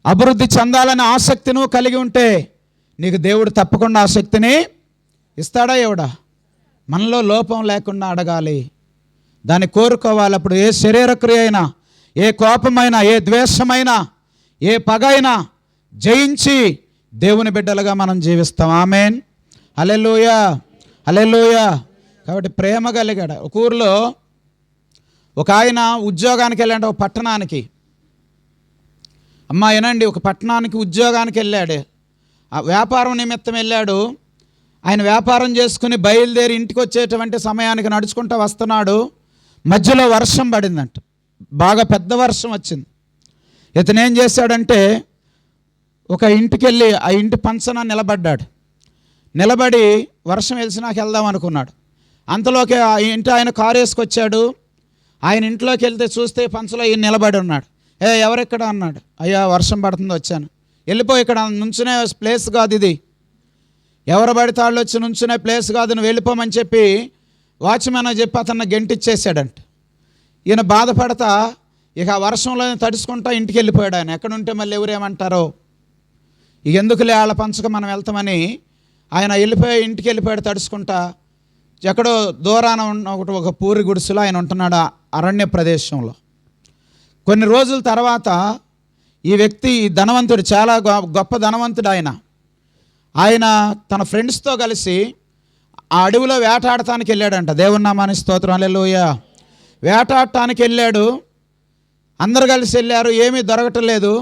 అభివృద్ధి చెందాలనే ఆసక్తి నువ్వు కలిగి ఉంటే నీకు దేవుడు తప్పకుండా ఆ శక్తిని ఇస్తాడా? ఎవడా? మనలో లోపం లేకుండా అడగాలి, దాన్ని కోరుకోవాలి. అప్పుడు ఏ శరీర క్రియ అయినా, ఏ కోపమైనా, ఏ ద్వేషమైనా, ఏ పగ అయినా జయించి దేవుని బిడ్డలుగా మనం జీవిస్తాం. ఆమేన్, హల్లెలూయా, హల్లెలూయా. కాబట్టి ప్రేమ కలిగాడు. ఒక ఊరిలో ఒక ఆయన ఉద్యోగానికి వెళ్ళాడు, ఒక పట్టణానికి. అమ్మా ఏనండి, ఒక పట్టణానికి ఉద్యోగానికి వెళ్ళాడు, ఆ వ్యాపారం నిమిత్తం వెళ్ళాడు. ఆయన వ్యాపారం చేసుకుని బయలుదేరి ఇంటికి వచ్చేటువంటి సమయానికి నడుచుకుంటూ వస్తున్నాడు. మధ్యలో వర్షం పడిందంట, బాగా పెద్ద వర్షం వచ్చింది. ఇతను ఏం చేశాడంటే ఒక ఇంటికి వెళ్ళి ఆ ఇంటి పంచన నిలబడ్డాడు. నిలబడి వర్షం వెలిసినాక వెళ్దాం అనుకున్నాడు. అంతలోకి ఆ ఇంటి ఆయన కారు వేసుకొచ్చాడు. ఆయన ఇంట్లోకి వెళ్తే చూస్తే పంచలో ఈయన నిలబడి ఉన్నాడు. ఎవరెక్కడ అన్నాడు. అయ్యా వర్షం పడుతుంది, వచ్చాను. వెళ్ళిపోయి, ఇక్కడ నుంచునే ప్లేస్ కాదు ఇది, ఎవరు పడితే వాళ్ళు వచ్చి నుంచునే ప్లేస్ కాదు, నువ్వు వెళ్ళిపోమని చెప్పి వాచ్మెన్ చెప్పి అతన్ని గెంటిచ్చేసాడంట. ఈయన బాధపడతా ఇక ఆ వర్షంలో తడుచుకుంటా ఇంటికి వెళ్ళిపోయాడు. ఆయన ఎక్కడుంటే మళ్ళీ ఎవరేమంటారో, ఇక ఎందుకులే వాళ్ళ పంచక మనం వెళ్తామని ఆయన వెళ్ళిపోయి ఇంటికి వెళ్ళిపోయాడు తడుచుకుంటా. ఎక్కడో దూరాన ఉన్న ఒక పూరి గుడిసెలో ఆయన ఉంటున్నాడు, అరణ్య ప్రదేశంలో. కొన్ని రోజుల తర్వాత ఈ వ్యక్తి, ఈ ధనవంతుడు, చాలా గొప్ప ధనవంతుడు ఆయన తన ఫ్రెండ్స్తో కలిసి ఆ అడవిలో వేటాడటానికి వెళ్ళాడంట. దేవుని నామానికి స్తోత్రం. హల్లెలూయా. వేటాడటానికి వెళ్ళాడు, అందరు కలిసి వెళ్ళారు, ఏమీ దొరకటలేదు.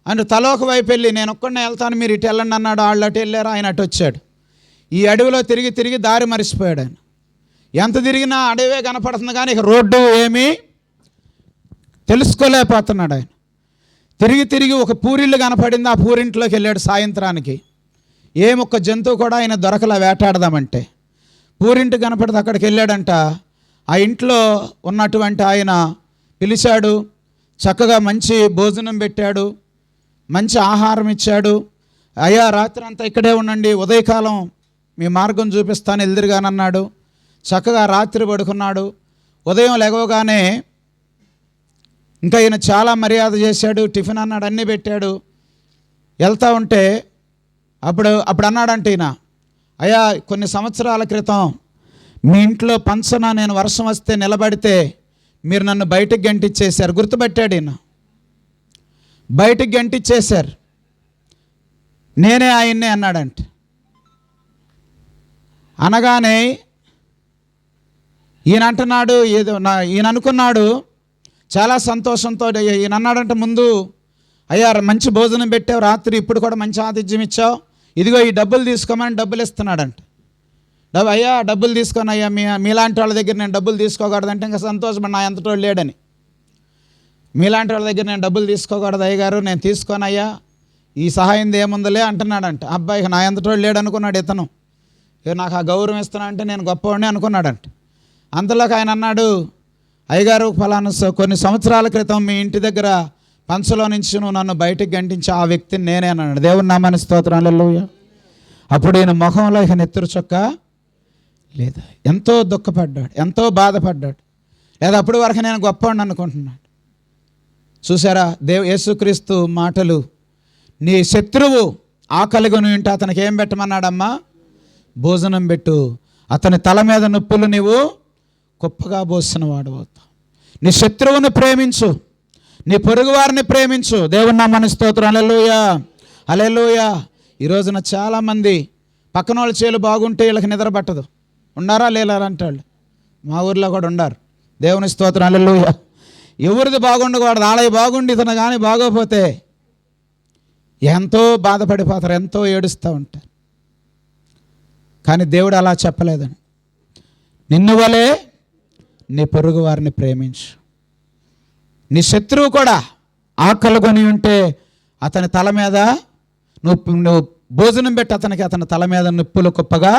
అంటే తలోక వైపు వెళ్ళి, నేను ఒక్కడినే వెళ్తాను, మీరు ఇటు వెళ్ళండి అన్నాడు. వాళ్ళు అటు వెళ్ళారు, ఆయన అటు వచ్చాడు. ఈ అడవిలో తిరిగి తిరిగి దారి మరిచిపోయాడు ఆయన. ఎంత తిరిగినా అడవే కనపడుతుంది, కానీ ఇక రోడ్డు ఏమీ తెలుసుకోలేకపోతున్నాడు ఆయన. తిరిగి తిరిగి ఒక పూరిల్లు కనపడింది, ఆ పూరింట్లోకి వెళ్ళాడు సాయంత్రానికి. ఏమొక్క జంతువు కూడా ఆయన దొరకలా వేటాడదామంటే. పూరింటి కనపడితే అక్కడికి వెళ్ళాడంట. ఆ ఇంట్లో ఉన్నటువంటి ఆయన పిలిచాడు, చక్కగా మంచి భోజనం పెట్టాడు, మంచి ఆహారం ఇచ్చాడు. అయ్యా రాత్రి అంతా ఇక్కడే ఉండండి, ఉదయకాలం మీ మార్గం చూపిస్తాను ఎదురుగానన్నాడు. చక్కగా రాత్రి పడుకున్నాడు. ఉదయం లెగవగానే ఇంకా ఈయన చాలా మర్యాద చేశాడు, టిఫిన్ అన్నాడు, అన్నీ పెట్టాడు. వెళ్తూ ఉంటే అప్పుడు అన్నాడంటే ఈయన, అయ్యా కొన్ని సంవత్సరాల క్రితం మీ ఇంట్లో పంచన నేను వర్షం వస్తే నిలబడితే మీరు నన్ను బయటికి గంటిచ్చేశారు. గుర్తుపెట్టాడు ఈయన, బయటికి గంటిచ్చేశారు, నేనే ఆయన్నే అన్నాడంట. అనగానే ఈయన అంటున్నాడు, ఈయన అనుకున్నాడు చాలా సంతోషంతో. ఈయన అన్నాడంటే ముందు, అయ్యా మంచి భోజనం పెట్టావు రాత్రి, ఇప్పుడు కూడా మంచి ఆతిథ్యం ఇచ్చావు, ఇదిగో ఈ డబ్బులు తీసుకోమని డబ్బులు ఇస్తున్నాడంట. అయ్యా డబ్బులు తీసుకొని, అయ్యా మీలాంటి వాళ్ళ దగ్గర నేను డబ్బులు తీసుకోకూడదంటే ఇంకా సంతోషపడి, నా ఎంతటోడు లేడని. మీలాంటి వాళ్ళ దగ్గర నేను డబ్బులు తీసుకోకూడదు అయ్యగారు, నేను తీసుకోనయ్యా, ఈ సహాయం ఏముందలే అంటున్నాడంట. అబ్బాయి నా ఎంతటోడు లేడు అనుకున్నాడు ఇతను. నాకు ఆ గౌరవం ఇస్తున్నా అంటే నేను గొప్పవాడిని అనుకున్నాడంట. అంతలోకి ఆయన అన్నాడు, అయ్యగారు ఫలానా కొన్ని సంవత్సరాల క్రితం మీ ఇంటి దగ్గర పంచలో నుంచి నువ్వు నన్ను బయటికి గంటించి ఆ వ్యక్తిని నేనే అన్నాడు. దేవుని నామానికి స్తోత్రం. హల్లెలూయా. అప్పుడు ఈయన ముఖంలో ఇక నెత్తురు చొక్క లేదా, ఎంతో దుఃఖపడ్డాడు, ఎంతో బాధపడ్డాడు. లేదా అప్పుడు వరకు నేను గొప్పవాడిని అనుకుంటున్నాడు. చూసారా యేసుక్రీస్తు మాటలు, నీ శత్రువు ఆకలిగొని ఉంటే అతనికి ఏం పెట్టమన్నాడమ్మా? భోజనం పెట్టు, అతని తల మీద నొప్పులు నీవు కుప్పగా పోసిన వాడవుతావు. నీ శత్రువుని ప్రేమించు, నీ పొరుగువారిని ప్రేమించు. దేవుని నామానికి స్తోత్రం. హల్లెలూయా, హల్లెలూయా. ఈ రోజున చాలామంది పక్కన వాళ్ళ చేలు బాగుంటే వీళ్ళకి నిద్ర పట్టదు. ఉండారా లేరా అంటాడు. మా ఊర్లో కూడా ఉండారు. దేవుని స్తోత్రం. హల్లెలూయా. ఎవరిది బాగుండకూడదు, ఆలయ బాగుండి ఇతను కానీ బాగోపోతే ఎంతో బాధపడిపోతారు, ఎంతో ఏడుస్తూ ఉంటారు. కానీ దేవుడు అలా చెప్పలేదని, నిన్ను వలే నీ పొరుగు వారిని ప్రేమించు. నీ శత్రువు కూడా ఆకలి కొని ఉంటే అతని తల మీద నువ్వు భోజనం పెట్టి అతని తల మీద నిప్పులు కుప్పగా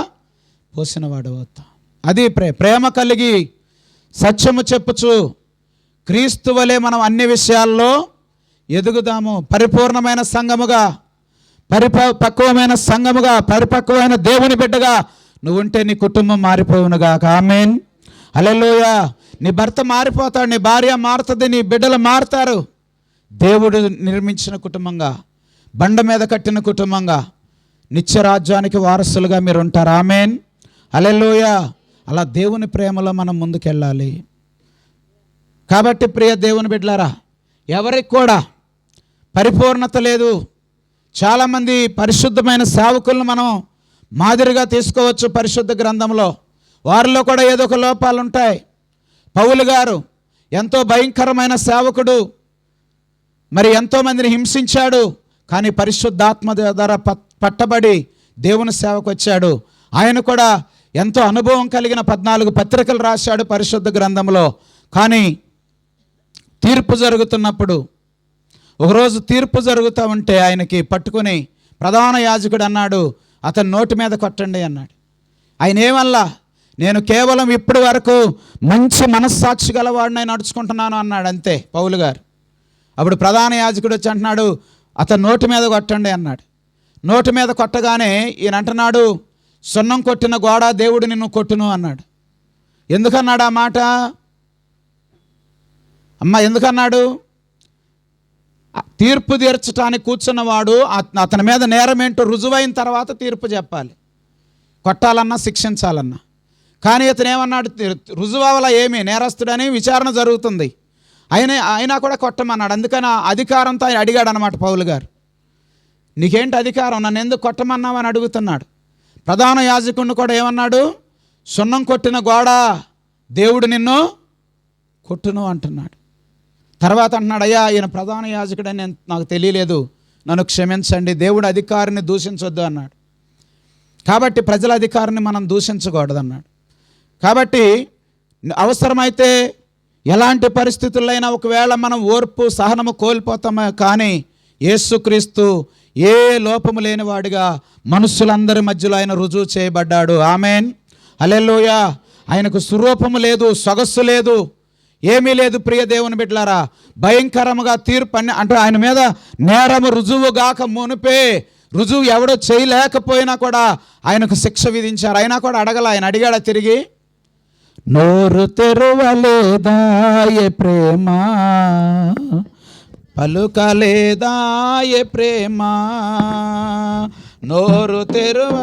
పోసిన వాడు అవుతావు. అది ప్రేమ కలిగి సత్యము చెప్పుచు క్రీస్తు వలె మనం అన్ని విషయాల్లో ఎదుగుదాము. పరిపూర్ణమైన సంఘముగా, పక్వమైన సంఘముగా, పరిపక్వమైన దేవుని బిడ్డగా నువ్వు ఉంటే నీ కుటుంబం మారిపోవునుగాక. ఆమేన్, హల్లెలూయా. నీ భర్త మారిపోతాడు, నీ భార్య మారుతుంది, నీ బిడ్డలు మారుతారు. దేవుడు నిర్మించిన కుటుంబంగా, బండ మీద కట్టిన కుటుంబంగా, నిత్యరాజ్యానికి వారసులుగా మీరు ఉంటారు. ఆమేన్, హల్లెలూయా. అలా దేవుని ప్రేమలో మనం ముందుకెళ్ళాలి. కాబట్టి ప్రియ దేవుని బిడ్డలారా, ఎవరికి కూడా పరిపూర్ణత లేదు. చాలామంది పరిశుద్ధమైన సేవకులను మనం మాదిరిగా తీసుకోవచ్చు పరిశుద్ధ గ్రంథంలో. వారిలో కూడా ఏదో ఒక లోపాలు ఉంటాయి. పౌలు గారు ఎంతో భయంకరమైన సేవకుడు, మరి ఎంతోమందిని హింసించాడు. కానీ పరిశుద్ధాత్మ ద్వారా పట్టబడి దేవుని సేవకు వచ్చాడు. ఆయన కూడా ఎంతో అనుభవం కలిగిన 14 పత్రికలు రాశాడు పరిశుద్ధ గ్రంథంలో. కానీ తీర్పు జరుగుతున్నప్పుడు, ఒకరోజు తీర్పు జరుగుతూ ఉంటే ఆయనకి పట్టుకుని ప్రధాన యాజకుడు అన్నాడు, అతని నోటి మీద కొట్టండి అన్నాడు. ఆయన ఏమల్లా, నేను కేవలం ఇప్పటి వరకు మంచి మనస్సాక్షి గలవాడిని నడుచుకుంటున్నాను అన్నాడు, అంతే పౌలు గారు. అప్పుడు ప్రధాన యాజకుడు వచ్చి అంటున్నాడు, అతని నోటి మీద కొట్టండి అన్నాడు. నోటి మీద కొట్టగానే ఈయన అంటున్నాడు, సున్నం కొట్టిన గోడ దేవుడు నిన్ను కొట్టును అన్నాడు. ఎందుకన్నాడు ఆ మాట? ఎందుకన్నాడు? తీర్పు తీర్చడానికి కూర్చున్నవాడు అతని మీద నేరమేంటో రుజువైన తర్వాత తీర్పు చెప్పాలి, కొట్టాలన్నా శిక్షించాలన్నా. కానీ ఇతను ఏమన్నాడు? రుజువవల ఏమి నేరస్తుడని విచారణ జరుగుతుంది, అయినా కూడా కొట్టమన్నాడు. అందుకని అధికారంతో ఆయన అడిగాడు అన్నమాట పౌలు గారు. నీకేంటి అధికారం, నన్ను ఎందుకు కొట్టమన్నావు అని అడుగుతున్నాడు. ప్రధాన యాజకుడిని కూడా ఏమన్నాడు? సున్నం కొట్టిన గోడ దేవుడు నిన్ను కొట్టును అంటున్నాడు. తర్వాత అంటున్నాడు, అయ్యా ఈయన ప్రధాన యాజకుడని నాకు తెలియలేదు, నన్ను క్షమించండి, దేవుడు అధికారిని దూషించొద్దు అన్నాడు. కాబట్టి ప్రజల అధికారిని మనం దూషించకూడదు అన్నాడు. కాబట్టి అవసరమైతే ఎలాంటి పరిస్థితులైనా ఒకవేళ మనం ఓర్పు సహనము కోల్పోతామే, కానీ యేసుక్రీస్తు ఏ లోపము లేనివాడిగా మనుషులందరి మధ్యలో ఆయన రుజువు చేయబడ్డాడు. ఆమేన్, హల్లెలూయా. ఆయనకు స్వరూపము లేదు, సొగస్సు లేదు, ఏమీ లేదు. ప్రియ దేవుని బిడ్డలారా, భయంకరముగా తీర్పు అంటే ఆయన మీద నేరము రుజువు గాక మునిపే, రుజువు ఎవడో చేయలేకపోయినా కూడా ఆయనకు శిక్ష విధించారు. అయినా కూడా ఆయన అడిగాడా తిరిగి? నోరు తెరవలేదా ఏ ప్రేమ, పలుకలేదా ఏ ప్రేమ, నోరు తెరువ.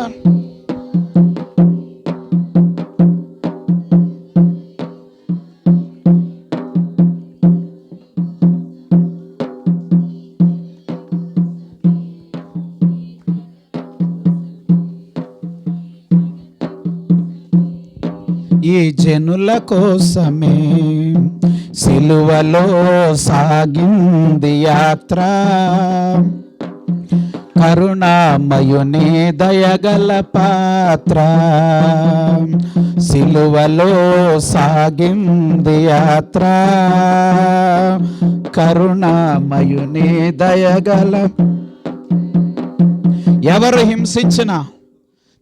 ఈ జనుల కోసమే సిలువలో సాగింది యాత్ర, కరుణామయుని దయగల పాత్ర. సిలువలో సాగింది యాత్ర, కరుణామయుని దయగల. ఎవరు హింసించినా,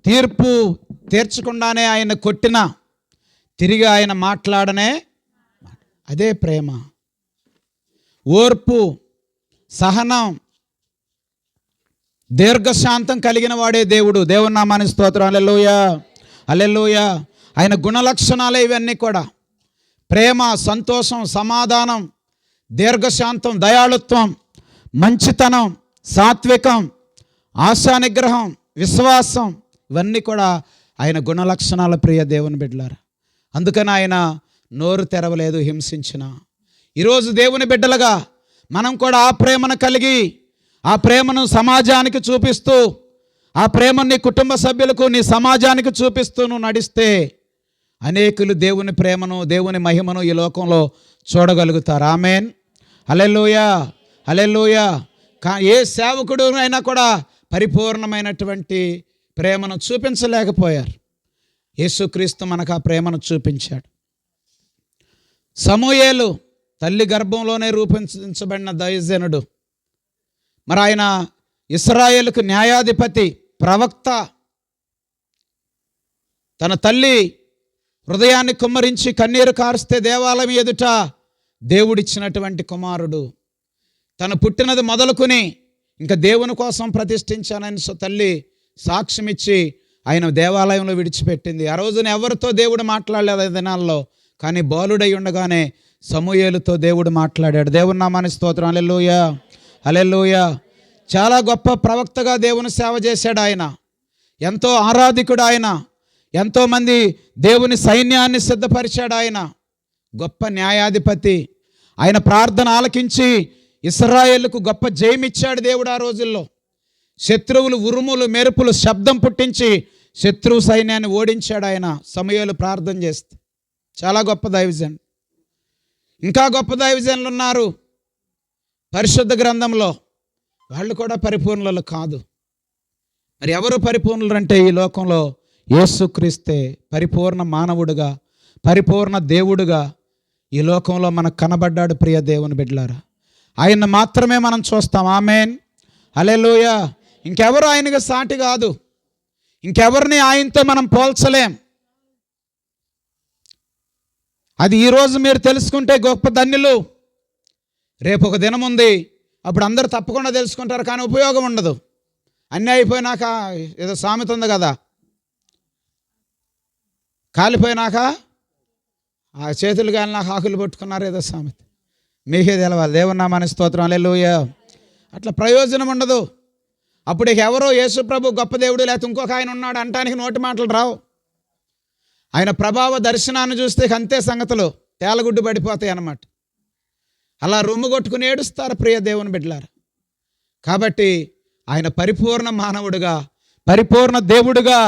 తీర్పు తీర్చకుండానే ఆయన కొట్టినా తిరిగి ఆయన మాట్లాడనే, అదే ప్రేమ, ఓర్పు, సహనం, దీర్ఘశాంతం కలిగిన వాడే దేవుడు. దేవుని నామానికి స్తోత్రం. హల్లెలూయా, హల్లెలూయా. ఆయన గుణలక్షణాలే ఇవన్నీ కూడా: ప్రేమ, సంతోషం, సమాధానం, దీర్ఘశాంతం, దయాళుత్వం, మంచితనం, సాత్వికం, ఆశానిగ్రహం, విశ్వాసం. ఇవన్నీ కూడా ఆయన గుణలక్షణాల ప్రియ దేవుని బిడ్డలారా. అందుకని ఆయన నోరు తెరవలేదు హింసించిన. ఈరోజు దేవుని బిడ్డలుగా మనం కూడా ఆ ప్రేమను కలిగి, ఆ ప్రేమను సమాజానికి చూపిస్తూ, ఆ ప్రేమను నీ కుటుంబ సభ్యులకు, నీ సమాజానికి చూపిస్తూ నువ్వు నడిస్తే అనేకులు దేవుని ప్రేమను, దేవుని మహిమను ఈ లోకంలో చూడగలుగుతారు. ఆమేన్, హల్లెలూయా, హల్లెలూయా. ఏ సేవకుడు అయినా కూడా పరిపూర్ణమైనటువంటి ప్రేమను చూపించలేకపోయారు. యేసుక్రీస్తు మనకు ఆ ప్రేమను చూపించాడు. సమూయేలు తల్లి గర్భంలోనే రూపొందించబడిన దైవజనుడు. మరి ఆయన ఇశ్రాయేలుకు న్యాయాధిపతి, ప్రవక్త. తన తల్లి హృదయాన్ని కుమ్మరించి కన్నీరు కారుస్తే దేవాలయం ఎదుట దేవుడిచ్చినటువంటి కుమారుడు. తను పుట్టినది మొదలుకొని ఇంకా దేవుని కోసం ప్రతిష్ఠించానని తల్లి సాక్ష్యం ఇచ్చి ఆయన దేవాలయంలో విడిచిపెట్టింది. ఆ రోజున ఎవరితో దేవుడు మాట్లాడలేదు ఆ దినాల్లో. కానీ బాలుడై ఉండగానే సమూయేలుతో దేవుడు మాట్లాడాడు. దేవుని నామానికి స్తోత్రం. హల్లెలూయా, హల్లెలూయా. చాలా గొప్ప ప్రవక్తగా దేవుని సేవ చేశాడు ఆయన. ఎంతో ఆరాధికుడు ఆయన. ఎంతోమంది దేవుని సైన్యాన్ని సిద్ధపరిచాడు ఆయన. గొప్ప న్యాయాధిపతి. ఆయన ప్రార్థన ఆలకించి ఇశ్రాయేలుకు గొప్ప జయమిచ్చాడు దేవుడు ఆ రోజుల్లో. శత్రువులు ఉరుములు మెరుపులు శబ్దం పుట్టించి శత్రువు సైన్యాన్ని ఓడించాడు ఆయన సమూయేలు ప్రార్థన చేస్తే. చాలా గొప్ప దైవజన్. ఇంకా గొప్ప దైవజనులు ఉన్నారు పరిశుద్ధ గ్రంథంలో. వాళ్ళు కూడా పరిపూర్ణులు కాదు. మరి ఎవరు పరిపూర్ణులు అంటే ఈ లోకంలో యేసుక్రీస్తే పరిపూర్ణ మానవుడుగా, పరిపూర్ణ దేవుడుగా ఈ లోకంలో మనకు కనబడ్డాడు. ప్రియ దేవుని బిడ్డలారా, ఆయన్ని మాత్రమే మనం చూస్తాం. ఆమేన్, హల్లెలూయా. ఇంకెవరు ఆయనకి సాటి కాదు. ఇంకెవరిని ఆయనతో మనం పోల్చలేం. అది ఈరోజు మీరు తెలుసుకుంటే గొప్ప ధన్యులు. రేపు ఒక దినం ఉంది, అప్పుడు అందరూ తప్పకుండా తెలుసుకుంటారు, కానీ ఉపయోగం ఉండదు. అన్నీ అయిపోయినాక ఏదో సామెత ఉంది కదా, కాలిపోయినాక ఆ చేతులు కాలినాక ఆకులు పట్టుకున్నారు, ఏదో సామెత. మీకే తెలవాలి. దేవుని నామానికి స్తోత్రం. హల్లెలూయా. అట్లా ప్రయోజనం ఉండదు. అప్పుడు ఎవరో యేసుప్రభు గొప్ప దేవుడు లేకపోతే ఇంకొక ఆయన ఉన్నాడు అంటానికి నోటి మాటలు రావు. ఆయన ప్రభావ దర్శనాన్ని చూస్తే అంతే సంగతులు తేలగుడ్డు పడిపోతాయి అన్నమాట. అలా రొమ్ము కొట్టుకుని ఏడుస్తారు ప్రియ దేవుని బిడ్డలారా. కాబట్టి ఆయన పరిపూర్ణ మానవుడిగా, పరిపూర్ణ దేవుడిగా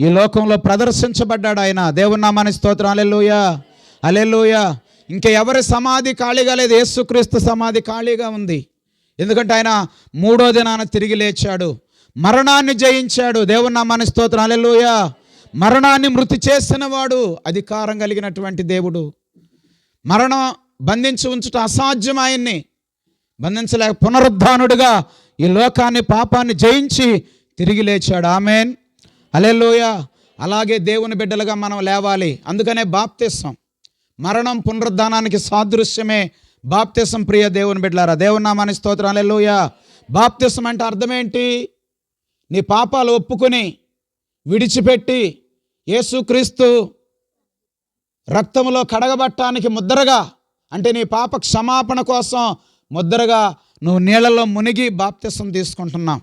ఈ లోకంలో ప్రదర్శించబడ్డాడు ఆయన. దేవుని నామానికి స్తోత్రం. హల్లెలూయా, హల్లెలూయా. ఇంకా ఎవరి సమాధి ఖాళీగా లేదు. యేసుక్రీస్తు సమాధి ఖాళీగా ఉంది. ఎందుకంటే ఆయన 3వ దినాన తిరిగి లేచాడు, మరణాన్ని జయించాడు. దేవుని నామానికి స్తోత్రం. హల్లెలూయా. మరణాన్ని మృతి చేసిన వాడు, అధికారం కలిగినటువంటి దేవుడు. మరణం బంధించి ఉంచుట అసాధ్యం. ఆయన్ని బంధించలేక పునరుద్ధానుడిగా ఈ లోకాన్ని, పాపాన్ని జయించి తిరిగి లేచాడు. ఆమేన్, హల్లెలూయా. అలాగే దేవుని బిడ్డలుగా మనం లేవాలి. అందుకనే బాప్తిసం, మరణం పునరుద్ధానానికి సాదృశ్యమే బాప్తిసం. ప్రియ దేవుని బిడ్డలారా, దేవుని నామానికి స్తోత్రం. హల్లెలూయా. బాప్తిసం అంటే అర్థం ఏంటి? నీ పాపాలు ఒప్పుకొని విడిచిపెట్టి యేసుక్రీస్తు రక్తములో కడగబట్టానికి ముద్రగా, అంటే నీ పాప క్షమాపణ కోసం ముద్రగా నువ్వు నీళ్ళలో మునిగి బాప్తిసం తీసుకుంటున్నావు.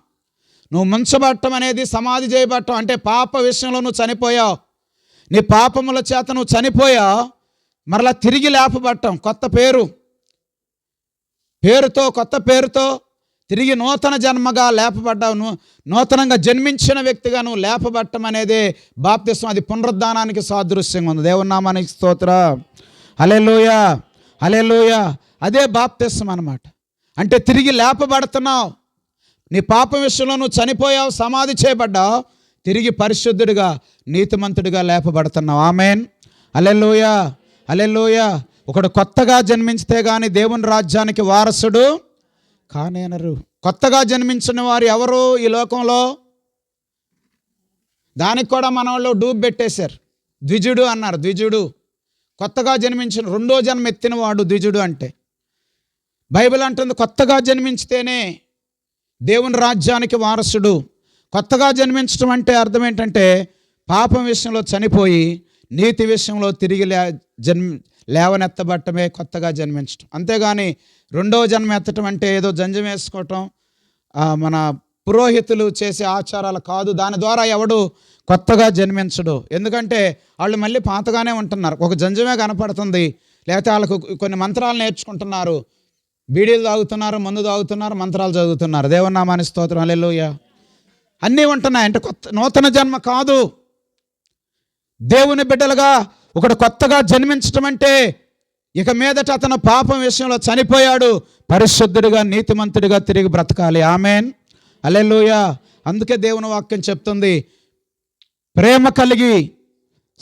నువ్వు ముంచబట్టం అనేది సమాధి చేయబట్టం. అంటే పాప విషయంలో నువ్వు చనిపోయావు, నీ పాపముల చేత నువ్వు చనిపోయావు. మరలా తిరిగి లేపబట్టం, కొత్త పేరుతో కొత్త పేరుతో తిరిగి నూతన జన్మగా లేపబడ్డావు. నూతనంగా జన్మించిన వ్యక్తిగా నువ్వు లేపబట్టం అనేది బాప్తిసం. అది పునరుద్ధానానికి సాదృశ్యంగా ఉంది. దేవుని నామానికి స్తోత్రం. హల్లెలూయా, హల్లెలూయా. అదే బాప్తిసం అన్నమాట. అంటే తిరిగి లేపబడుతున్నావు. నీ పాపం విషయంలో నువ్వు చనిపోయావు, సమాధి చేయబడ్డావు, తిరిగి పరిశుద్ధుడిగా, నీతిమంతుడిగా లేపబడుతున్నావు. ఆమేన్, హల్లెలూయా, హల్లెలూయా. ఒకడు కొత్తగా జన్మించితే కానీ దేవుని రాజ్యానికి వారసుడు కానేనరు. కొత్తగా జన్మించిన వారు ఎవరు ఈ లోకంలో? దానికి కూడా మన వాళ్ళు డూబ్ పెట్టేశారు. ద్విజుడు అన్నారు. ద్విజుడు కొత్తగా జన్మించిన, 2వ జన్మ ఎత్తిన వాడు ద్విజుడు అంటే. బైబిల్ అంటుంది కొత్తగా జన్మించితేనే దేవుని రాజ్యానికి వారసుడు. కొత్తగా జన్మించడం అంటే అర్థం ఏంటంటే పాపం విషయంలో చనిపోయి నీతి విషయంలో తిరిగి లేవనెత్తబట్టమే కొత్తగా జన్మించడం. అంతేగాని 2వ జన్మ ఎత్తటం అంటే ఏదో జంజం వేసుకోవటం, మన పురోహితులు చేసే ఆచారాలు కాదు. దాని ద్వారా ఎవడు కొత్తగా జన్మించడు. ఎందుకంటే వాళ్ళు మళ్ళీ పాతగానే ఉంటున్నారు. ఒక జంజమే కనపడుతుంది, లేకపోతే వాళ్ళకు కొన్ని మంత్రాలు నేర్చుకుంటున్నారు, బీడీలు తాగుతున్నారు, మందు తాగుతున్నారు, మంత్రాలు చదువుతున్నారు. దేవుని నామానికి స్తోత్రం, హల్లెలూయా. అన్నీ ఉంటున్నాయి. అంటే నూతన జన్మ కాదు. దేవుని బిడ్డలుగా ఒకడు కొత్తగా జన్మించడం అంటే ఇక మీదట అతను పాపం విషయంలో చనిపోయాడు, పరిశుద్ధుడిగా నీతిమంతుడిగా తిరిగి బ్రతకాలి. ఆమేన్, హల్లెలూయా. అందుకే దేవుని వాక్యం చెప్తుంది, ప్రేమ కలిగి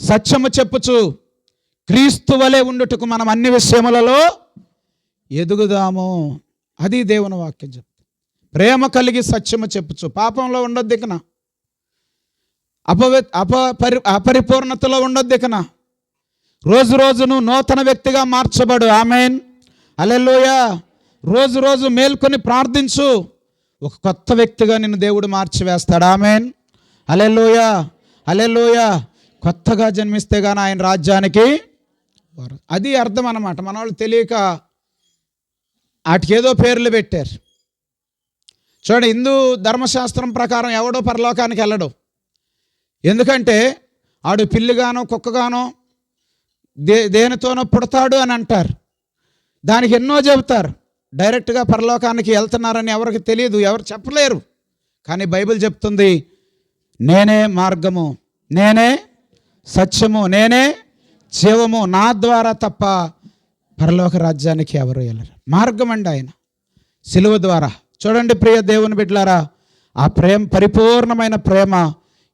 సత్యము చెప్పుచు క్రీస్తు వలె ఉండుటకు మనం అన్ని విషయములలో ఎదుగుదాము. అది దేవుని వాక్యం చెప్తుంది. ప్రేమ కలిగి సత్యము చెప్పుచు, పాపంలో ఉండొద్దు, ఇకన అపరిపూర్ణతలో ఉండొద్దు, ఇకన రోజు రోజును నూతన వ్యక్తిగా మార్చబడు. ఆమేన్, హల్లెలూయా. రోజు రోజు మేల్కొని ప్రార్థించు, ఒక కొత్త వ్యక్తిగా నిన్ను దేవుడు మార్చివేస్తాడు. ఆమేన్, హల్లెలూయా, హల్లెలూయా. కొత్తగా జన్మిస్తే కానీ ఆయన రాజ్యానికి అది అర్థం అన్నమాట. మన వాళ్ళు తెలియక వాటికి ఏదో పేర్లు పెట్టారు. చూడండి, హిందూ ధర్మశాస్త్రం ప్రకారం ఎవడో పరలోకానికి వెళ్ళడు. ఎందుకంటే ఆడు పిల్లిగానో కుక్కగానో దేనితోనో పుడతాడు అని అంటారు. దానికి ఎన్నో చెబుతారు. డైరెక్ట్గా పరలోకానికి వెళ్తున్నారని ఎవరికి తెలియదు, ఎవరు చెప్పలేరు. కానీ బైబిల్ చెప్తుంది, నేనే మార్గము, నేనే సత్యము, నేనే జీవము, నా ద్వారా తప్ప పరలోక రాజ్యానికి ఎవరు వెళ్ళరు. మార్గం అండి ఆయన, సిలువ ద్వారా. చూడండి ప్రియ దేవుని బిడ్డలారా, ఆ పరిపూర్ణమైన ప్రేమ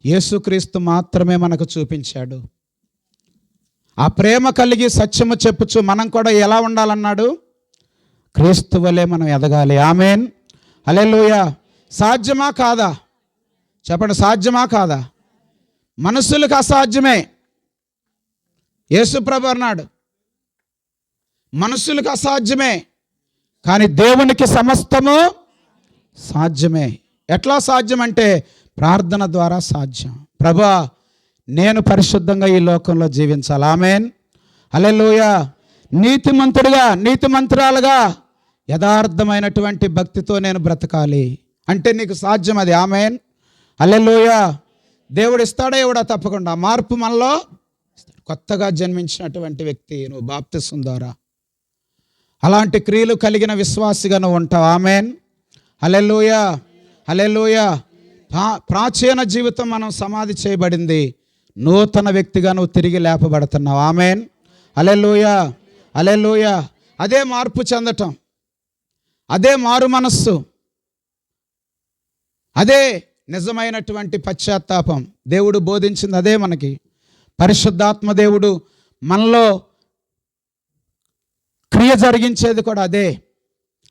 యేసుక్రీస్తు మాత్రమే మనకు చూపించాడు. ఆ ప్రేమ కలిగి సత్యము చెప్పుచు మనం కూడా ఎలా ఉండాలన్నాడు? క్రీస్తు వలె మనం ఎదగాలి. ఆమేన్, హల్లెలూయా. సాధ్యమా కాదా? చెప్పండి, సాధ్యమా కాదా? మనుషులకు అసాధ్యమే. యేసుప్రభు అన్నాడు, మనుషులకు అసాధ్యమే, కానీ దేవునికి సమస్తము సాధ్యమే. ఎట్లా సాధ్యం అంటే ప్రార్థన ద్వారా సాధ్యం. ప్రభువా, నేను పరిశుద్ధంగా ఈ లోకంలో జీవించాలి. ఆమేన్, హల్లెలూయా. నీతిమంతుడిగా, నీతిమంతురాలుగా, యథార్థమైనటువంటి భక్తితో నేను బ్రతకాలి అంటే నీకు సాధ్యం అది. ఆమేన్, హల్లెలూయా. దేవుడు ఇస్తాడా ఇవ్వడా? తప్పకుండా. మార్పు మనలో కొత్తగా జన్మించినటువంటి వ్యక్తి నువ్వు బాప్తిసం ద్వారా అలాంటి క్రియలు కలిగిన విశ్వాసిగా నువ్వు ఉంటావు. ఆమేన్, హల్లెలూయా, హల్లెలూయా. ప్రాచీన జీవితం మనం సమాధి చేయబడింది, నూతన వ్యక్తిగా నువ్వు తిరిగి లేపబడుతున్నావు. ఆమేన్, హల్లెలూయా, హల్లెలూయా. అదే మార్పు చెందటం, అదే మారు మనస్సు, అదే నిజమైనటువంటి పశ్చాత్తాపం. దేవుడు బోధించింది అదే మనకి. పరిశుద్ధాత్మ దేవుడు మనలో క్రియ జరిగించేది కూడా అదే.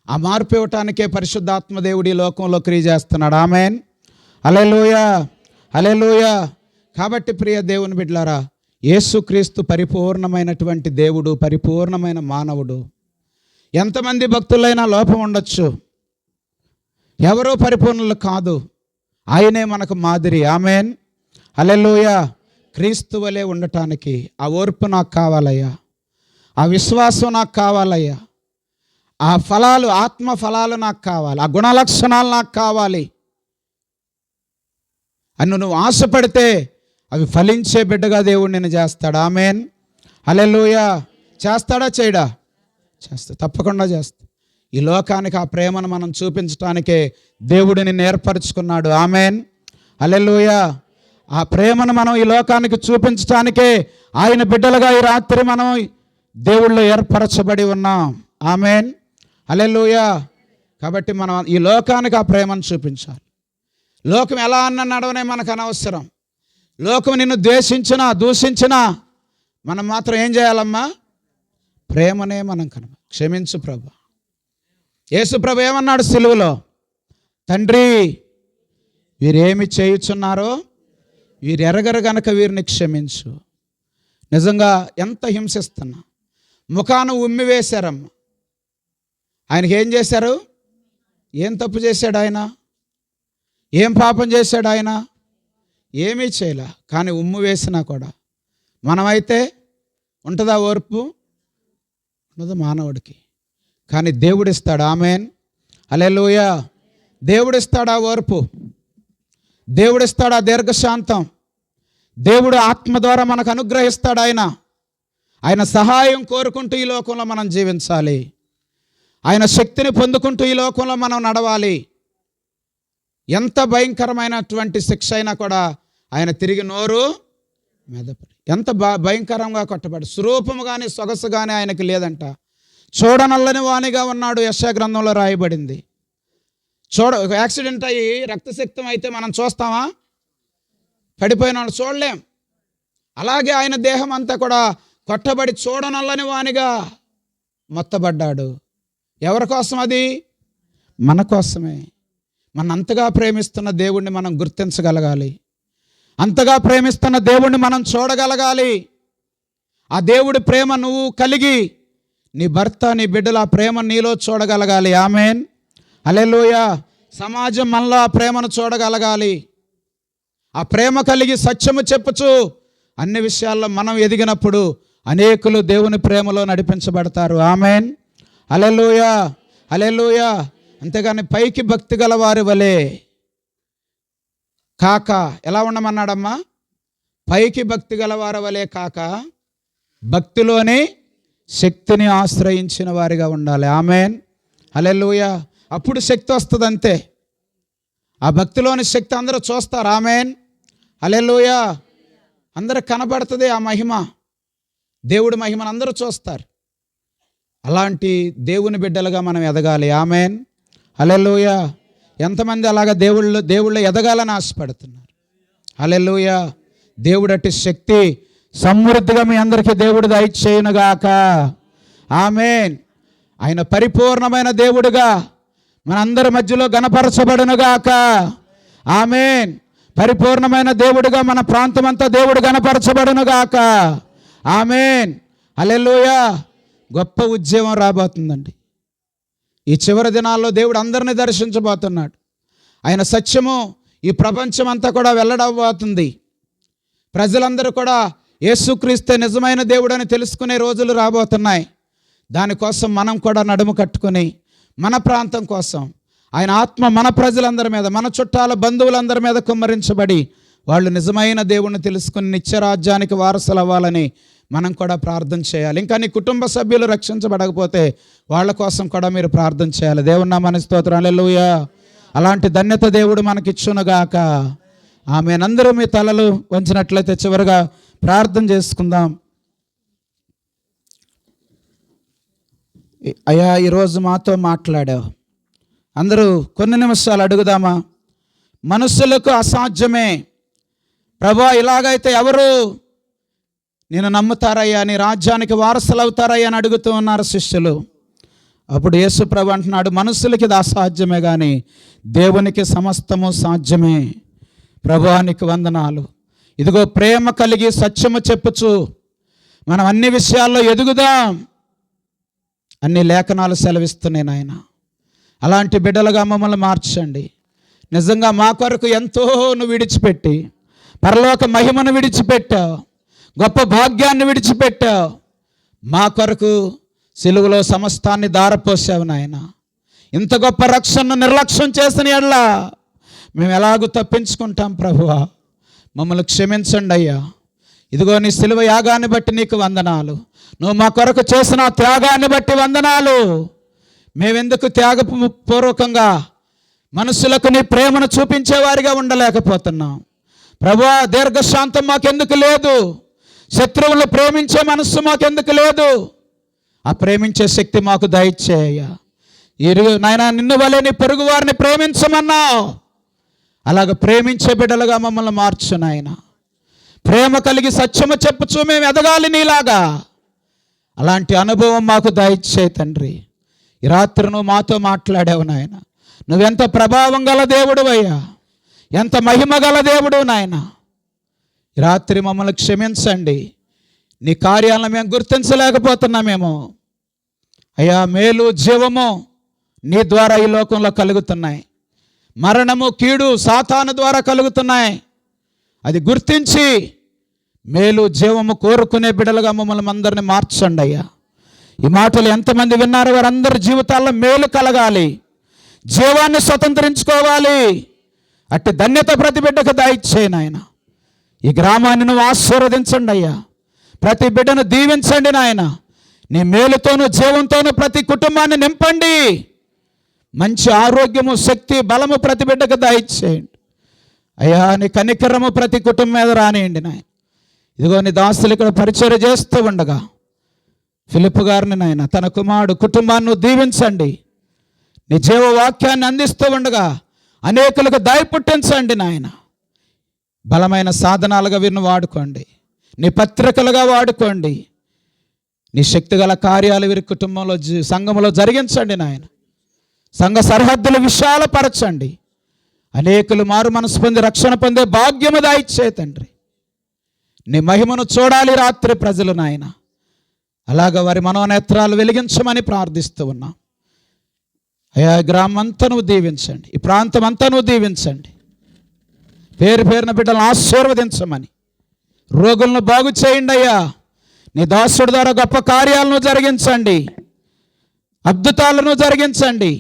ఆ మార్పు ఇవ్వటానికే పరిశుద్ధాత్మ దేవుడు ఈ లోకంలో క్రియ చేస్తున్నాడు. ఆమేన్, హల్లెలూయా, హల్లెలూయా. కాబట్టి ప్రియ దేవుని బిడ్డలారా, యేసుక్రీస్తు పరిపూర్ణమైనటువంటి దేవుడు, పరిపూర్ణమైన మానవుడు. ఎంతమంది భక్తులైనా లోపం ఉండొచ్చు, ఎవరో పరిపూర్ణులు కాదు, ఆయనే మనకు మాదిరి. ఆమేన్, హల్లెలూయా. క్రీస్తు వలె ఉండటానికి ఆ ఓర్పు నాకు కావాలయ్యా, ఆ విశ్వాసం నాకు కావాలయ్యా, ఆ ఫలాలు, ఆత్మ ఫలాలు నాకు కావాలి, ఆ గుణలక్షణాలు నాకు కావాలి అని నువ్వు ఆశపడితే అవి ఫలించే బిడ్డగా దేవుడు నిన్ను చేస్తాడు. ఆమేన్, హల్లెలూయా. చేస్తాడా చేయడా? చేస్తా, తప్పకుండా చేస్తా. ఈ లోకానికి ఆ ప్రేమను మనం చూపించడానికే దేవుడు నిన్ను ఏర్పరచుకున్నాడు. ఆమేన్, హల్లెలూయా. ఆ ప్రేమను మనం ఈ లోకానికి చూపించడానికే ఆయన బిడ్డలుగా ఈ రాత్రి మనం దేవుళ్ళు ఏర్పరచబడి ఉన్నాం. ఆమేన్, హల్లెలూయా. కాబట్టి మనం ఈ లోకానికి ఆ ప్రేమను చూపించాలి. లోకం ఎలా అన్న నడవనే మనకు అనవసరం. లోకం నిన్ను ద్వేషించినా దూషించినా మనం మాత్రం ఏం చేయాలమ్మా? ప్రేమనే మనం క్షమించు ప్రభు. యేసు ప్రభు ఏమన్నాడు సిలువలో? తండ్రి, వీరేమి చేయుచున్నారో వీరు ఎరగరు గనక వీరిని క్షమించు. నిజంగా ఎంత హింసిస్తున్నా, ముఖాను ఉమ్మి వేశారమ్మ. ఆయనకి ఏం చేశారు? ఏం తప్పు చేశాడు ఆయన? ఏం పాపం చేశాడు ఆయన? ఏమీ చేయలే. కానీ ఉమ్ము వేసినా కూడా మనమైతే ఉంటుందా ఓర్పు? ఉండదు మానవుడికి. కానీ దేవుడు ఇస్తాడు. ఆమేన్, హల్లెలూయా. దేవుడిస్తాడా ఓర్పు, దేవుడిస్తాడా దీర్ఘశాంతం, దేవుడు ఆత్మ ద్వారా మనకు అనుగ్రహిస్తాడు. ఆయన సహాయం కోరుకుంటూ ఈ లోకంలో మనం జీవించాలి. ఆయన శక్తిని పొందుకుంటూ ఈ లోకంలో మనం నడవాలి. ఎంత భయంకరమైనటువంటి శిక్ష అయినా కూడా ఆయన తిరిగి నోరు మెదపడి, ఎంత భయంకరంగా కొట్టబడి, స్వరూపము కానీ సొగసు కానీ ఆయనకి లేదంట. చూడనల్లని వానిగా ఉన్నాడు, యెషయా గ్రంథంలో రాయబడింది. యాక్సిడెంట్ అయ్యి రక్తసిక్తం అయితే మనం చూస్తామా? పడిపోయిన వాళ్ళు చూడలేం. అలాగే ఆయన దేహం అంతా కూడా కొట్టబడి చూడనల్లని వానిగా మొత్తబడ్డాడు. ఎవరి కోసం? అది మన కోసమే. మన అంతగా ప్రేమిస్తున్న దేవుణ్ణి మనం గుర్తించగలగాలి, అంతగా ప్రేమిస్తున్న దేవుణ్ణి మనం చూడగలగాలి. ఆ దేవుడి ప్రేమ నువ్వు కలిగి, నీ భర్త నీ బిడ్డల ఆ ప్రేమ నీలో చూడగలగాలి. ఆమేన్, హల్లెలూయా. సమాజం మనలో ఆ ప్రేమను చూడగలగాలి. ఆ ప్రేమ కలిగి సత్యము చెప్పుచు అన్ని విషయాల్లో మనం ఎదిగినప్పుడు అనేకులు దేవుని ప్రేమలో నడిపించబడతారు. ఆమేన్, హల్లెలూయా, హల్లెలూయా. అంతేగాని పైకి భక్తి గల వారి వలె కాక, ఎలా ఉండమన్నాడమ్మా? పైకి భక్తి గల వారి వలె కాక భక్తిలోని శక్తిని ఆశ్రయించిన వారిగా ఉండాలి. ఆమేన్, హల్లెలూయా. అప్పుడు శక్తి వస్తుంది. అంతే, ఆ భక్తిలోని శక్తి అందరూ చూస్తారు. ఆమేన్, హల్లెలూయా. అందరూ కనబడుతుంది ఆ మహిమ, దేవుడి మహిమను అందరూ చూస్తారు. అలాంటి దేవుని బిడ్డలుగా మనం ఎదగాలి. ఆమేన్, హల్లెలూయా. ఎంతమంది అలాగా దేవుళ్ళు ఎదగాలని ఆశపడుతున్నారు? హల్లెలూయా. దేవుడు అట్టి శక్తి సమృద్ధిగా మీ అందరికీ దేవుడు దయచేయునుగాక. ఆమేన్. ఆయన పరిపూర్ణమైన దేవుడుగా మనందరి మధ్యలో గణపరచబడునుగాక. ఆమేన్. పరిపూర్ణమైన దేవుడుగా మన ప్రాంతమంతా దేవుడు గణపరచబడునుగాక. ఆమేన్, హల్లెలూయా. గొప్ప ఉద్యమం రాబోతుందండి. ఈ చివరి దినాల్లో దేవుడు అందరినీ దర్శించబోతున్నాడు. ఆయన సత్యము ఈ ప్రపంచం అంతా కూడా వెల్లడవబోతుంది. ప్రజలందరూ కూడా యేసుక్రీస్తే నిజమైన దేవుడని తెలుసుకునే రోజులు రాబోతున్నాయి. దానికోసం మనం కూడా నడుము కట్టుకుని మన ప్రాంతం కోసం ఆయన ఆత్మ మన ప్రజలందరి మీద, మన చుట్టాల బంధువులందరి మీద కుమ్మరించబడి వాళ్ళు నిజమైన దేవుణ్ణి తెలుసుకుని నిత్యరాజ్యానికి వారసులు అవ్వాలని మనం కూడా ప్రార్థన చేయాలి. ఇంకా నీ కుటుంబ సభ్యులు రక్షించబడకపోతే వాళ్ళ కోసం కూడా మీరు ప్రార్థన చేయాలి. దేవుని నామానికి స్తోత్రం, హల్లెలూయా. అలాంటి ధన్యత దేవుడు మనకిచ్చునుగాక. ఆమేన్. అందరూ మీ తలలు వంచినట్లయితే చివరిగా ప్రార్థన చేసుకుందాం. అయ్యా, ఈరోజు మాతో మాట్లాడావు. అందరూ కొన్ని నిమిషాలు అడుగుదామా? మనుషులకు అసాధ్యమే ప్రభువా, ఇలాగైతే ఎవరు నేను నమ్ముతారయ్యా, నీ రాజ్యానికి వారసులు అవుతారయ్యా అని అడుగుతూ ఉన్నారు శిష్యులు. అప్పుడు యేసు ప్రభు అంటున్నాడు, మనుషులకి ఇది అసాధ్యమే కానీ దేవునికి సమస్తము సాధ్యమే. ప్రభువానికి వందనాలు. ఇదిగో ప్రేమ కలిగి సత్యము చెప్పుచు మనం అన్ని విషయాల్లో ఎదుగుదాం. అన్ని లేఖనాలు సెలవిస్తున్నాయి నాయన. అలాంటి బిడ్డలుగా మమ్మల్ని మార్చండి. నిజంగా మా కొరకు ఎంతో నువ్వు విడిచిపెట్టి, పరలోక మహిమను విడిచిపెట్టావు, గొప్ప భాగ్యాన్ని విడిచిపెట్టావు. మా కొరకు సిలువలో సమస్తాన్ని దారపోసావు నాయన. ఇంత గొప్ప రక్షణను నిర్లక్ష్యం చేసిన యెడల మేము ఎలాగూ తప్పించుకుంటాం ప్రభువా. మమ్మల్ని క్షమించండి అయ్యా. ఇదిగో నీ సిలువ యాగాన్ని బట్టి నీకు వందనాలు. నువ్వు మా కొరకు చేసిన త్యాగాన్ని బట్టి వందనాలు. మేమెందుకు త్యాగపూర్వకంగా మనుషులకు నీ ప్రేమను చూపించేవారిగా ఉండలేకపోతున్నాం ప్రభువా. దీర్ఘశాంతం మాకెందుకు లేదు? శత్రువులు ప్రేమించే మనస్సు మాకెందుకు లేదు? ఆ ప్రేమించే శక్తి మాకు దయచేయ నాయన. నిన్ను వలె నీ పొరుగు వారిని ప్రేమించమన్నావు. అలాగ ప్రేమించే బిడ్డలుగా మమ్మల్ని మార్చు నాయన. ప్రేమ కలిగి సత్యము చెప్పుచు మేము ఎదగాలి నీలాగా. అలాంటి అనుభవం మాకు దయచేయి తండ్రి. ఈ రాత్రి నువ్వు మాతో మాట్లాడావు నాయన. నువ్వెంత ప్రభావం గల దేవుడు అయ్యా, ఎంత మహిమ గల దేవుడు నాయన. ఈ రాత్రి మమ్మల్ని క్షమించండి. నీ కార్యాలను మేము గుర్తించలేకపోతున్నామేమో అయ్యా. మేలు జీవము నీ ద్వారా ఈ లోకంలో కలుగుతున్నాయి. మరణము కీడు సాతాను ద్వారా కలుగుతున్నాయి. అది గుర్తించి మేలు జీవము కోరుకునే బిడ్డలుగా మమ్మల్ని అందరిని మార్చండి అయ్యా. ఈ మాటలు ఎంతమంది విన్నారో వారందరి జీవితాల్లో మేలు కలగాలి, జీవాన్ని స్వతంత్రించుకోవాలి. అట్టి ధన్యత ప్రతి బిడ్డకు దయచేయి నాయన. ఈ గ్రామాన్ని నువ్వు ఆశీర్వదించండి అయ్యా. ప్రతి బిడ్డను దీవించండి నాయన. నీ మేలుతోనూ జీవంతోనూ ప్రతి కుటుంబాన్ని నింపండి. మంచి ఆరోగ్యము, శక్తి, బలము ప్రతి బిడ్డకు దయచేయండి అయ్యా. నీ కనికరము ప్రతి కుటుంబం మీద రానియండి నాయన. ఇదిగో నీ దాసులు ఇక్కడ పరిచర్య చేస్తూ ఉండగా ఫిలిప్ గారిని నాయన, తన కుమారుడు కుటుంబాన్ని దీవించండి. నీ జీవవాక్యాన్ని అందిస్తూ ఉండగా అనేకులకు దయ పుట్టించండి నాయన. బలమైన సాధనాలుగా వీరిని వాడుకోండి. నీ పత్రికలుగా వాడుకోండి. నీ శక్తిగల కార్యాలు వీరి కుటుంబంలో, సంఘంలో జరిగించండి నాయన. సంఘ సరిహద్దులు విశాలపరచండి. అనేకులు మారు మనసు పొంది రక్షణ పొందే భాగ్యము దయచేయి తండ్రి. నీ మహిమను చూడాలి రాత్రి ప్రజలు నాయన. అలాగ వారి మనోనేత్రాలు వెలిగించమని ప్రార్థిస్తూ ఉన్నాం అయ్యా. గ్రామం అంతా నువ్వు దీవించండి. ఈ ప్రాంతం అంతా నువ్వు దీవించండి. పేరు పేరున బిడ్డలను ఆశీర్వదించమని, రోగులను బాగు చేయండి అయ్యా. నీ దాసుడి ద్వారా గొప్ప కార్యాలను జరిగించండి, అద్భుతాలను జరిగించండి.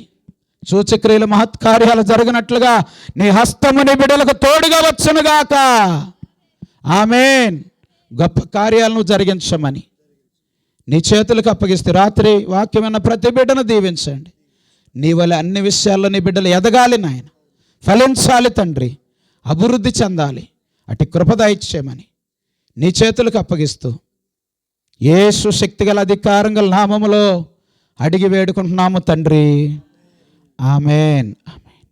సూచక్రియలు, మహత్కార్యాలు జరిగినట్లుగా నీ హస్తము నీ బిడ్డలకు తోడుగా వచ్చునుగాక. ఆమేన్. గొప్ప కార్యాలను జరిగించమని నీ చేతులకు అప్పగిస్తే రాత్రి వాక్యమైన ప్రతి బిడ్డను దీవించండి. నీ వల్ల అన్ని విషయాల్లో నీ బిడ్డలు ఎదగాలి నాయన, ఫలించాలి తండ్రి, అభివృద్ధి చెందాలి. అటు కృప దయచేయమని నీ చేతులకు అప్పగిస్తూ యేసు శక్తిగల అధికారం గల నామములో అడిగి వేడుకుంటున్నాము తండ్రి. ఆమేన్. ఆమేన్.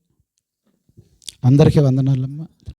అందరికీ వందనాలమ్మా.